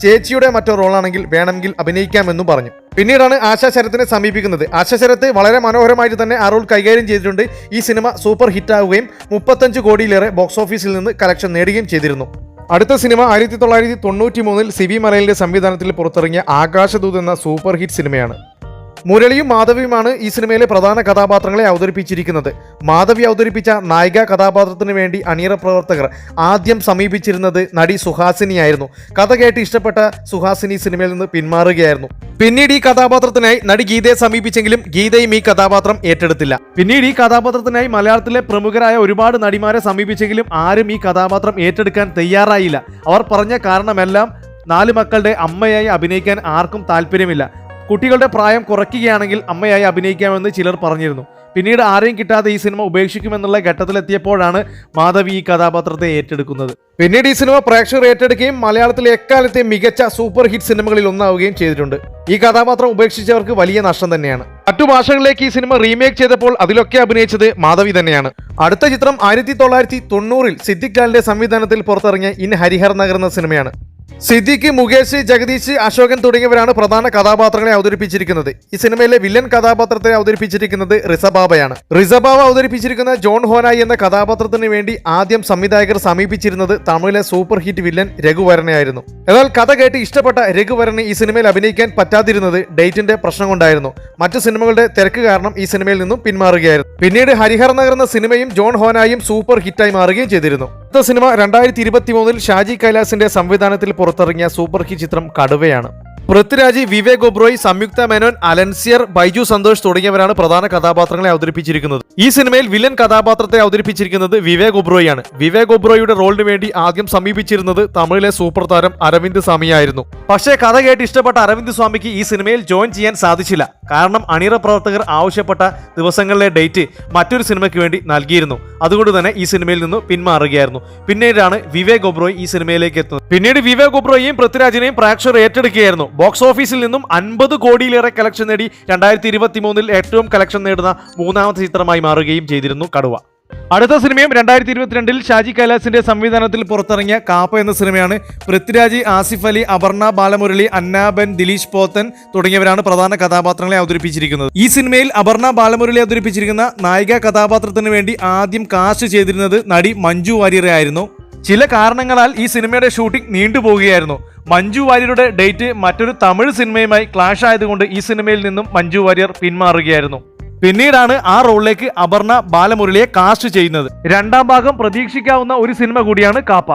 ചേച്ചിയുടെ മറ്റോ റോളാണെങ്കിൽ വേണമെങ്കിൽ അഭിനയിക്കാമെന്നും പറഞ്ഞു. പിന്നീടാണ് ആശാ ശരത്തിനെ സമീപിക്കുന്നത്. ആശാ ശരത്ത് വളരെ മനോഹരമായിട്ട് തന്നെ ആ റോൾ കൈകാര്യം ചെയ്തിട്ടുണ്ട്. ഈ സിനിമ സൂപ്പർ ഹിറ്റാവുകയും 35 കോടിയിലേറെ ബോക്സ് ഓഫീസിൽ നിന്ന് കളക്ഷൻ നേടുകയും ചെയ്തിരുന്നു. അടുത്ത സിനിമ 1993 സിബി മലയിലിന്റെ സംവിധാനത്തിൽ പുറത്തിറങ്ങിയ ആകാശദൂത് എന്ന സൂപ്പർ ഹിറ്റ് സിനിമയാണ്. മുരളിയും മാധവിയുമാണ് ഈ സിനിമയിലെ പ്രധാന കഥാപാത്രങ്ങളെ അവതരിപ്പിച്ചിരിക്കുന്നത്. മാധവി അവതരിപ്പിച്ച നായിക കഥാപാത്രത്തിന് വേണ്ടി അണിയറ പ്രവർത്തകർ ആദ്യം സമീപിച്ചിരുന്നത് നടി സുഹാസിനിയായിരുന്നു. കഥ കേട്ട് ഇഷ്ടപ്പെട്ട സുഹാസിനി സിനിമയിൽ നിന്ന് പിന്മാറുകയായിരുന്നു. പിന്നീട് ഈ കഥാപാത്രത്തിനായി നടി ഗീതയെ സമീപിച്ചെങ്കിലും ഗീതയും ഈ കഥാപാത്രം ഏറ്റെടുത്തില്ല. പിന്നീട് ഈ കഥാപാത്രത്തിനായി മലയാളത്തിലെ പ്രമുഖരായ ഒരുപാട് നടിമാരെ സമീപിച്ചെങ്കിലും ആരും ഈ കഥാപാത്രം ഏറ്റെടുക്കാൻ തയ്യാറായില്ല. അവർ പറഞ്ഞ കാരണമെല്ലാം 4 മക്കളുടെ അമ്മയായി അഭിനയിക്കാൻ ആർക്കും താല്പര്യമില്ല. കുട്ടികളുടെ പ്രായം കുറയ്ക്കുകയാണെങ്കിൽ അമ്മയായി അഭിനയിക്കാമെന്ന് ചിലർ പറഞ്ഞിരുന്നു. പിന്നീട് ആരെയും കിട്ടാതെ ഈ സിനിമ ഉപേക്ഷിക്കുമെന്നുള്ള ഘട്ടത്തിലെത്തിയപ്പോഴാണ് മാധവി ഈ കഥാപാത്രത്തെ ഏറ്റെടുക്കുന്നത്. പിന്നീട് ഈ സിനിമ പ്രേക്ഷകർ ഏറ്റെടുക്കുകയും മലയാളത്തിലെ എക്കാലത്തെ മികച്ച സൂപ്പർ ഹിറ്റ് സിനിമകളിൽ ഒന്നാവുകയും ചെയ്തിട്ടുണ്ട്. ഈ കഥാപാത്രം ഉപേക്ഷിച്ചവർക്ക് വലിയ നഷ്ടം തന്നെയാണ്. മറ്റു ഭാഷകളിലേക്ക് ഈ സിനിമ റീമേക്ക് ചെയ്തപ്പോൾ അതിലൊക്കെ അഭിനയിച്ചത് മാധവി തന്നെയാണ്. അടുത്ത ചിത്രം 1990 സിദ്ദിഖ് ലാലിന്റെ സംവിധാനത്തിൽ പുറത്തിറങ്ങിയ ഇൻ ഹരിഹർ നഗർ എന്ന സിനിമയാണ്. സിദ്ദിഖ്, മുകേഷ്, ജഗദീഷ്, അശോകൻ തുടങ്ങിയവരാണ് പ്രധാന കഥാപാത്രങ്ങളെ അവതരിപ്പിച്ചിരിക്കുന്നത്. ഈ സിനിമയിലെ വില്ലൻ കഥാപാത്രത്തെ അവതരിപ്പിച്ചിരിക്കുന്നത് റിസബാബയാണ്. റിസബാബ അവതരിപ്പിച്ചിരിക്കുന്ന ജോൺ ഹോനായി എന്ന കഥാപാത്രത്തിന് വേണ്ടി ആദ്യം സംവിധായകർ സമീപിച്ചിരുന്നത് തമിഴിലെ സൂപ്പർ ഹിറ്റ് വില്ലൻ രഘുവരനെയായിരുന്നു. എന്നാൽ കഥ കേട്ട് ഇഷ്ടപ്പെട്ട രഘുവരന് ഈ സിനിമയിൽ അഭിനയിക്കാൻ പറ്റാതിരുന്നത് ഡേറ്റിന്റെ പ്രശ്നം കൊണ്ടായിരുന്നു. മറ്റു സിനിമകളുടെ തിരക്ക് കാരണം ഈ സിനിമയിൽ നിന്നും പിന്മാറുകയായിരുന്നു. പിന്നീട് ഹരിഹർ നഗർ എന്ന സിനിമയും ജോൺ ഹോനായും സൂപ്പർ ഹിറ്റായി മാറുകയും ചെയ്തിരുന്നു. അടുത്ത സിനിമ 2023 ഷാജി കൈലാസിന്റെ സംവിധാനത്തിൽ പുറത്തിറങ്ങിയ സൂപ്പർ ഹിറ്റ് ചിത്രം കടുവയാണ്. പൃഥ്വിരാജ്, വിവേക് ഒബ്രോയ്, സംയുക്ത മേനോൻ, അലൻസിയർ, ബൈജു സന്തോഷ് തുടങ്ങിയവരാണ് പ്രധാന കഥാപാത്രങ്ങളെ അവതരിപ്പിച്ചിരിക്കുന്നത്. ഈ സിനിമയിൽ വില്ലൻ കഥാപാത്രത്തെ അവതരിപ്പിച്ചിരിക്കുന്നത് വിവേക് ഒബ്രോയാണ്. വിവേക് ഒബ്രോയുടെ റോളിന് വേണ്ടി ആദ്യം സമീപിച്ചിരുന്നത് തമിഴിലെ സൂപ്പർ താരം അരവിന്ദ് സ്വാമിയായിരുന്നു. പക്ഷേ കഥ കേട്ട് ഇഷ്ടപ്പെട്ട അരവിന്ദ് സ്വാമിക്ക് ഈ സിനിമയിൽ ജോയിൻ ചെയ്യാൻ സാധിച്ചില്ല. കാരണം അണിയറ പ്രവർത്തകർ ആവശ്യപ്പെട്ട ദിവസങ്ങളിലെ ഡേറ്റ് മറ്റൊരു സിനിമയ്ക്ക് വേണ്ടി നൽകിയിരുന്നു. അതുകൊണ്ട് തന്നെ ഈ സിനിമയിൽ നിന്ന് പിന്മാറുകയായിരുന്നു. പിന്നീടാണ് വിവേക് ഒബ്രോയ് ഈ സിനിമയിലേക്ക് എത്തുന്നത്. പിന്നീട് വിവേക് ഒബ്രോയെയും പൃഥ്വിരാജിനെയും പ്രേക്ഷകർ ഏറ്റെടുക്കുകയായിരുന്നു. ബോക്സ് ഓഫീസിൽ നിന്നും 50 കോടിയിലേറെ കളക്ഷൻ നേടി 2023 ഏറ്റവും കളക്ഷൻ നേടുന്ന മൂന്നാമത്തെ ചിത്രമായി മാറുകയും ചെയ്തിരുന്നു കടുവ. അടുത്ത സിനിമയും 2022 ഷാജി കൈലാസിന്റെ സംവിധാനത്തിൽ പുറത്തിറങ്ങിയ കാപ്പ എന്ന സിനിമയാണ്. പൃഥ്വിരാജ്, ആസിഫ് അലി, അപർണ ബാലമുരളി, അന്നാബൻ, ദിലീഷ് പോത്തൻ തുടങ്ങിയവരാണ് പ്രധാന കഥാപാത്രങ്ങളെ അവതരിപ്പിച്ചിരിക്കുന്നത്. ഈ സിനിമയിൽ അപർണ ബാലമുരളി അവതരിപ്പിച്ചിരിക്കുന്ന നായിക കഥാപാത്രത്തിന് വേണ്ടി ആദ്യം കാസ്റ്റ് ചെയ്തിരുന്നത് നടി മഞ്ജു വാര്യരെ ആയിരുന്നു. ചില കാരണങ്ങളാൽ ഈ സിനിമയുടെ ഷൂട്ടിംഗ് നീണ്ടുപോകുകയായിരുന്നു. മഞ്ജു വാര്യരുടെ ഡേറ്റ് മറ്റൊരു തമിഴ് സിനിമയുമായി ക്ലാഷ് ആയതുകൊണ്ട് ഈ സിനിമയിൽ നിന്നും മഞ്ജു വാര്യർ പിന്മാറുകയായിരുന്നു. പിന്നീടാണ് ആ റോളിലേക്ക് അപർണ ബാലമുരളിയെ കാസ്റ്റ് ചെയ്യുന്നത്. രണ്ടാം ഭാഗം പ്രതീക്ഷിക്കാവുന്ന ഒരു സിനിമ കൂടിയാണ് കാപ്പ.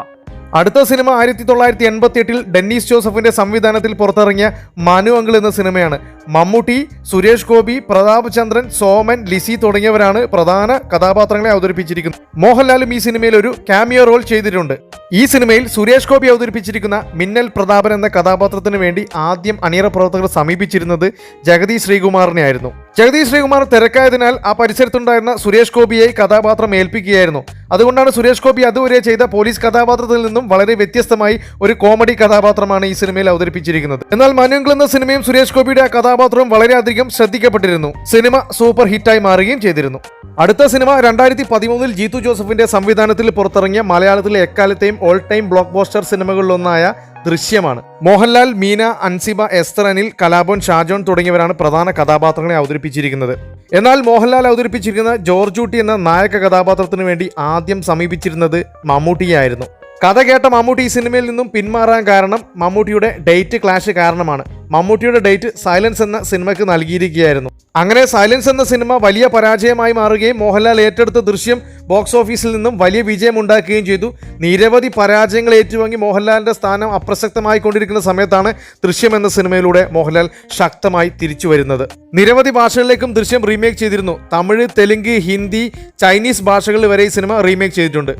അടുത്ത സിനിമ 1988 ഡെന്നീസ് ജോസഫിന്റെ സംവിധാനത്തിൽ പുറത്തിറങ്ങിയ മനു അങ്കിൾ എന്ന സിനിമയാണ്. മമ്മൂട്ടി, സുരേഷ് ഗോപി, പ്രതാപ് ചന്ദ്രൻ, സോമൻ, ലിസി തുടങ്ങിയവരാണ് പ്രധാന കഥാപാത്രങ്ങളെ അവതരിപ്പിച്ചിരിക്കുന്നത്. മോഹൻലാലും ഈ സിനിമയിൽ ഒരു ക്യാമിയോ റോൾ ചെയ്തിട്ടുണ്ട്. ഈ സിനിമയിൽ സുരേഷ് ഗോപി അവതരിപ്പിച്ചിരിക്കുന്ന മിന്നൽ പ്രതാപൻ എന്ന കഥാപാത്രത്തിന് വേണ്ടി ആദ്യം അണിയറ പ്രവർത്തകർ സമീപിച്ചിരുന്നത് ജഗദീഷ് ശ്രീകുമാറിനെ ആയിരുന്നു. ജഗദീഷ് ശ്രീകുമാർ തിരക്കായതിനാൽ ആ പരിസരത്തുണ്ടായിരുന്ന സുരേഷ് ഗോപിയെ കഥാപാത്രം ഏൽപ്പിക്കുകയായിരുന്നു. അതുകൊണ്ടാണ് സുരേഷ് ഗോപി അതുവരെ ചെയ്ത പോലീസ് കഥാപാത്രത്തിൽ നിന്നും വളരെ വ്യത്യസ്തമായി ഒരു കോമഡി കഥാപാത്രമാണ് ഈ സിനിമയിൽ അവതരിപ്പിച്ചിരിക്കുന്നത്. എന്നാൽ മനുങ്കിൾ എന്ന സിനിമയും സുരേഷ് ഗോപിയുടെ ആ കഥാപാത്രവും വളരെയധികം ശ്രദ്ധിക്കപ്പെട്ടിരുന്നു. സിനിമ സൂപ്പർ ഹിറ്റായി മാറുകയും ചെയ്തിരുന്നു. അടുത്ത സിനിമ 2013 ജീത്തു ജോസഫിന്റെ സംവിധാനത്തിൽ പുറത്തിറങ്ങിയ മലയാളത്തിലെ എക്കാലത്തെയും ഓൾ ടൈം ബ്ലോക്ക് ബസ്റ്റർ സിനിമകളിലൊന്നായ ദൃശ്യമാണ്. മോഹൻലാൽ, മീന, അൻസിബ, എസ്തർ അനിൽ, കലാഭവൻ, ഷാജോൺ തുടങ്ങിയവരാണ് പ്രധാന കഥാപാത്രങ്ങളെ അവതരിപ്പിച്ചിരിക്കുന്നത്. എന്നാൽ മോഹൻലാൽ അവതരിപ്പിച്ചിരിക്കുന്ന ജോർജൂട്ടി എന്ന നായക കഥാപാത്രത്തിന് വേണ്ടി ആദ്യം സമീപിച്ചിരുന്നത് മമ്മൂട്ടിയായിരുന്നു. കഥ കേട്ട മമ്മൂട്ടി ഈ സിനിമയിൽ നിന്നും പിന്മാറാൻ കാരണം മമ്മൂട്ടിയുടെ ഡേറ്റ് ക്ലാഷ് കാരണമാണ്. മമ്മൂട്ടിയുടെ ഡേറ്റ് സൈലൻസ് എന്ന സിനിമയ്ക്ക് നൽകിയിരിക്കുകയായിരുന്നു. അങ്ങനെ സൈലൻസ് എന്ന സിനിമ വലിയ പരാജയമായി മാറുകയും മോഹൻലാൽ ഏറ്റെടുത്ത ദൃശ്യം ബോക്സ് ഓഫീസിൽ നിന്നും വലിയ വിജയം ഉണ്ടാക്കുകയും ചെയ്തു. നിരവധി പരാജയങ്ങൾ ഏറ്റുവാങ്ങി മോഹൻലാലിന്റെ സ്ഥാനം അപ്രസക്തമായിക്കൊണ്ടിരിക്കുന്ന സമയത്താണ് ദൃശ്യം എന്ന സിനിമയിലൂടെ മോഹൻലാൽ ശക്തമായി തിരിച്ചു വരുന്നത്. നിരവധി ഭാഷകളിലേക്കും ദൃശ്യം റീമേക്ക് ചെയ്തിരുന്നു. തമിഴ്, തെലുങ്ക്, ഹിന്ദി, ചൈനീസ് ഭാഷകളിൽ വരെ ഈ സിനിമ റീമേക്ക് ചെയ്തിട്ടുണ്ട്.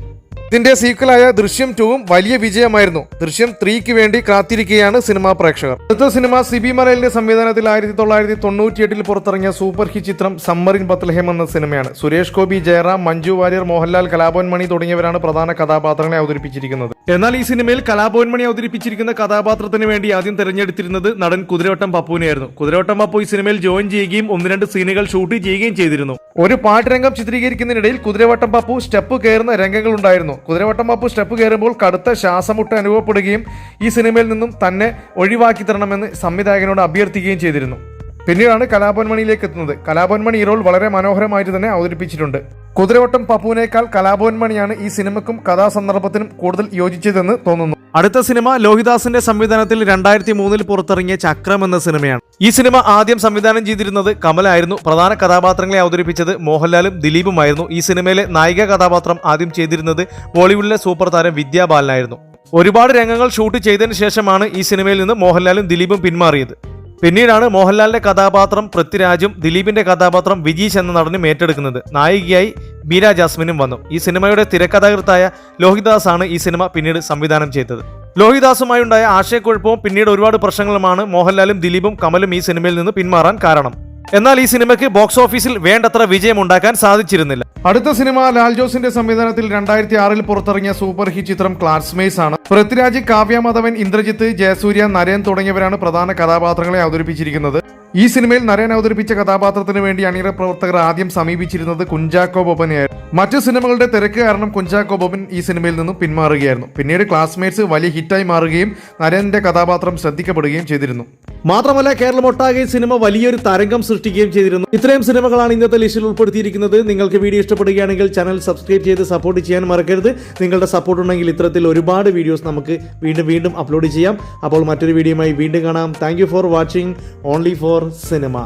ഇതിന്റെ സീക്വലായ ദൃശ്യം 2 വലിയ വിജയമായിരുന്നു. ദൃശ്യം 3 വേണ്ടി കാത്തിരിക്കുകയാണ് സിനിമാ പ്രേക്ഷകർ. അടുത്ത സിനിമ സിബി മലയിലിന്റെ സംവിധാനത്തിൽ 1998 പുറത്തിറങ്ങിയ സൂപ്പർ ഹിറ്റ് ചിത്രം സമ്മർ ഇൻ ബത്ലഹേം എന്ന സിനിമയാണ്. സുരേഷ് ഗോപി, ജയറാം, മഞ്ജു വാര്യർ, മോഹൻലാൽ, കലാഭവൻ മണി തുടങ്ങിയവരാണ് പ്രധാന കഥാപാത്രങ്ങളെ അവതരിപ്പിച്ചിരിക്കുന്നത്. എന്നാൽ ഈ സിനിമയിൽ കലാഭവൻ മണി അവതരിപ്പിച്ചിരിക്കുന്ന കഥാപാത്രത്തിന് വേണ്ടി ആദ്യം തിരഞ്ഞെടുത്തിരുന്നത് നടൻ കുതിരവട്ടം പപ്പുവിനെയായിരുന്നു. കുതിരവട്ടം പപ്പു ഈ സിനിമയിൽ ജോയിൻ ചെയ്യുകയും 1-2 സീനുകൾ ഷൂട്ട് ചെയ്യുകയും ചെയ്തിരുന്നു. ഒരു പാട്ടുരംഗം ചിത്രീകരിക്കുന്നതിനിടയിൽ കുതിരവട്ടം പപ്പു സ്റ്റെപ്പ് കയറുന്ന രംഗങ്ങൾ ഉണ്ടായിരുന്നു. കുതിരവട്ടം പപ്പു സ്റ്റെപ്പ് കയറുമ്പോൾ കടുത്ത ശ്വാസമുട്ട് അനുഭവപ്പെടുകയും ഈ സിനിമയിൽ നിന്നും തന്നെ ഒഴിവാക്കി തരണമെന്ന് സംവിധായകനോട് അഭ്യർത്ഥിക്കുകയും ചെയ്തിരുന്നു. പിന്നീടാണ് കലാഭവൻ മണിയിലേക്ക് എത്തുന്നത്. കലാഭവൻ മണി ഈ റോൾ വളരെ മനോഹരമായിട്ട് തന്നെ അവതരിപ്പിച്ചിട്ടുണ്ട്. കുതിരവട്ടം പപ്പുവിനേക്കാൾ കലാഭവൻ മണിയാണ് ഈ സിനിമയ്ക്കും കഥാസന്ദർഭത്തിനും കൂടുതൽ യോജിച്ചതെന്ന് തോന്നുന്നു. അടുത്ത സിനിമ ലോഹിദാസിന്റെ സംവിധാനത്തിൽ 2003 പുറത്തിറങ്ങിയ ചക്രം എന്ന സിനിമയാണ്. ഈ സിനിമ ആദ്യം സംവിധാനം ചെയ്തിരുന്നത് കമലായിരുന്നു. പ്രധാന കഥാപാത്രങ്ങളെ അവതരിപ്പിച്ചത് മോഹൻലാലും ദിലീപുമായിരുന്നു. ഈ സിനിമയിലെ നായിക കഥാപാത്രം ആദ്യം ചെയ്തിരുന്നത് ബോളിവുഡിലെ സൂപ്പർ താരം വിദ്യാ ബാലനായിരുന്നു. ഒരുപാട് രംഗങ്ങൾ ഷൂട്ട് ചെയ്തതിനു ശേഷമാണ് ഈ സിനിമയിൽ നിന്ന് മോഹൻലാലും ദിലീപും പിന്മാറിയത്. പിന്നീടാണ് മോഹൻലാലിന്റെ കഥാപാത്രം പൃഥ്വിരാജും ദിലീപിന്റെ കഥാപാത്രം വിജീഷ് എന്ന നടനും ഏറ്റെടുക്കുന്നത്. നായികയായി ബീര ജാസ്മിനും വന്നു. ഈ സിനിമയുടെ തിരക്കഥാകൃത്തായ ലോഹിദാസ് ആണ് ഈ സിനിമ പിന്നീട് സംവിധാനം ചെയ്തത്. ലോഹിദാസുമായുണ്ടായ ആശയക്കുഴപ്പവും പിന്നീട് ഒരുപാട് പ്രശ്നങ്ങളുമാണ് മോഹൻലാലും ദിലീപും കമലും ഈ സിനിമയിൽ നിന്ന് പിന്മാറാൻ കാരണം. എന്നാൽ ഈ സിനിമയ്ക്ക് ബോക്സ് ഓഫീസിൽ വേണ്ടത്ര വിജയം ഉണ്ടാക്കാൻ സാധിച്ചിരുന്നില്ല. അടുത്ത സിനിമ ലാൽ ജോസിന്റെ സംവിധാനത്തിൽ 2006 പുറത്തിറങ്ങിയ സൂപ്പർ ഹിറ്റ് ചിത്രം ക്ലാസ്മേറ്റ്സ് ആണ്. പൃഥ്വിരാജ്, കാവ്യ മാധവൻ, ഇന്ദ്രജിത്ത്, ജയസൂര്യ, നരേൻ തുടങ്ങിയവരാണ് പ്രധാന കഥാപാത്രങ്ങളെ അവതരിപ്പിച്ചിരിക്കുന്നത്. ഈ സിനിമയിൽ നരേൻ അവതരിപ്പിച്ച കഥാപാത്രത്തിന് വേണ്ടി അണിയറ പ്രവർത്തകർ ആദ്യം സമീപിച്ചിരുന്നത് കുഞ്ചാക്കോ ബോബനെയായിരുന്നു. മറ്റു സിനിമകളുടെ തിരക്ക് കാരണം കുഞ്ചാക്കോ ബോബൻ ഈ സിനിമയിൽ നിന്നും പിന്മാറുകയായിരുന്നു. പിന്നീട് ക്ലാസ്മേറ്റ്സ് വലിയ ഹിറ്റായി മാറുകയും നരേന്റെ കഥാപാത്രം ശ്രദ്ധിക്കപ്പെടുകയും ചെയ്തിരുന്നു. മാത്രമല്ല കേരളമൊട്ടാകെ സിനിമ വലിയൊരു തരംഗം സൃഷ്ടിക്കുകയും ചെയ്തിരുന്നു. ഇത്രയും സിനിമകളാണ് ഇന്നത്തെ ലിസ്റ്റിൽ ഉൾപ്പെടുത്തിയിരിക്കുന്നത്. നിങ്ങൾക്ക് വീഡിയോ ഇഷ്ടപ്പെടുകയാണെങ്കിൽ ചാനൽ സബ്സ്ക്രൈബ് ചെയ്ത് സപ്പോർട്ട് ചെയ്യാൻ മറക്കരുത്. നിങ്ങളുടെ സപ്പോർട്ട് ഉണ്ടെങ്കിൽ ഇത്തരത്തിൽ ഒരുപാട് വീഡിയോസ് നമുക്ക് വീണ്ടും അപ്ലോഡ് ചെയ്യാം. അപ്പോൾ മറ്റൊരു വീഡിയോയുമായി വീണ്ടും കാണാം. Thank you for watching only for cinema.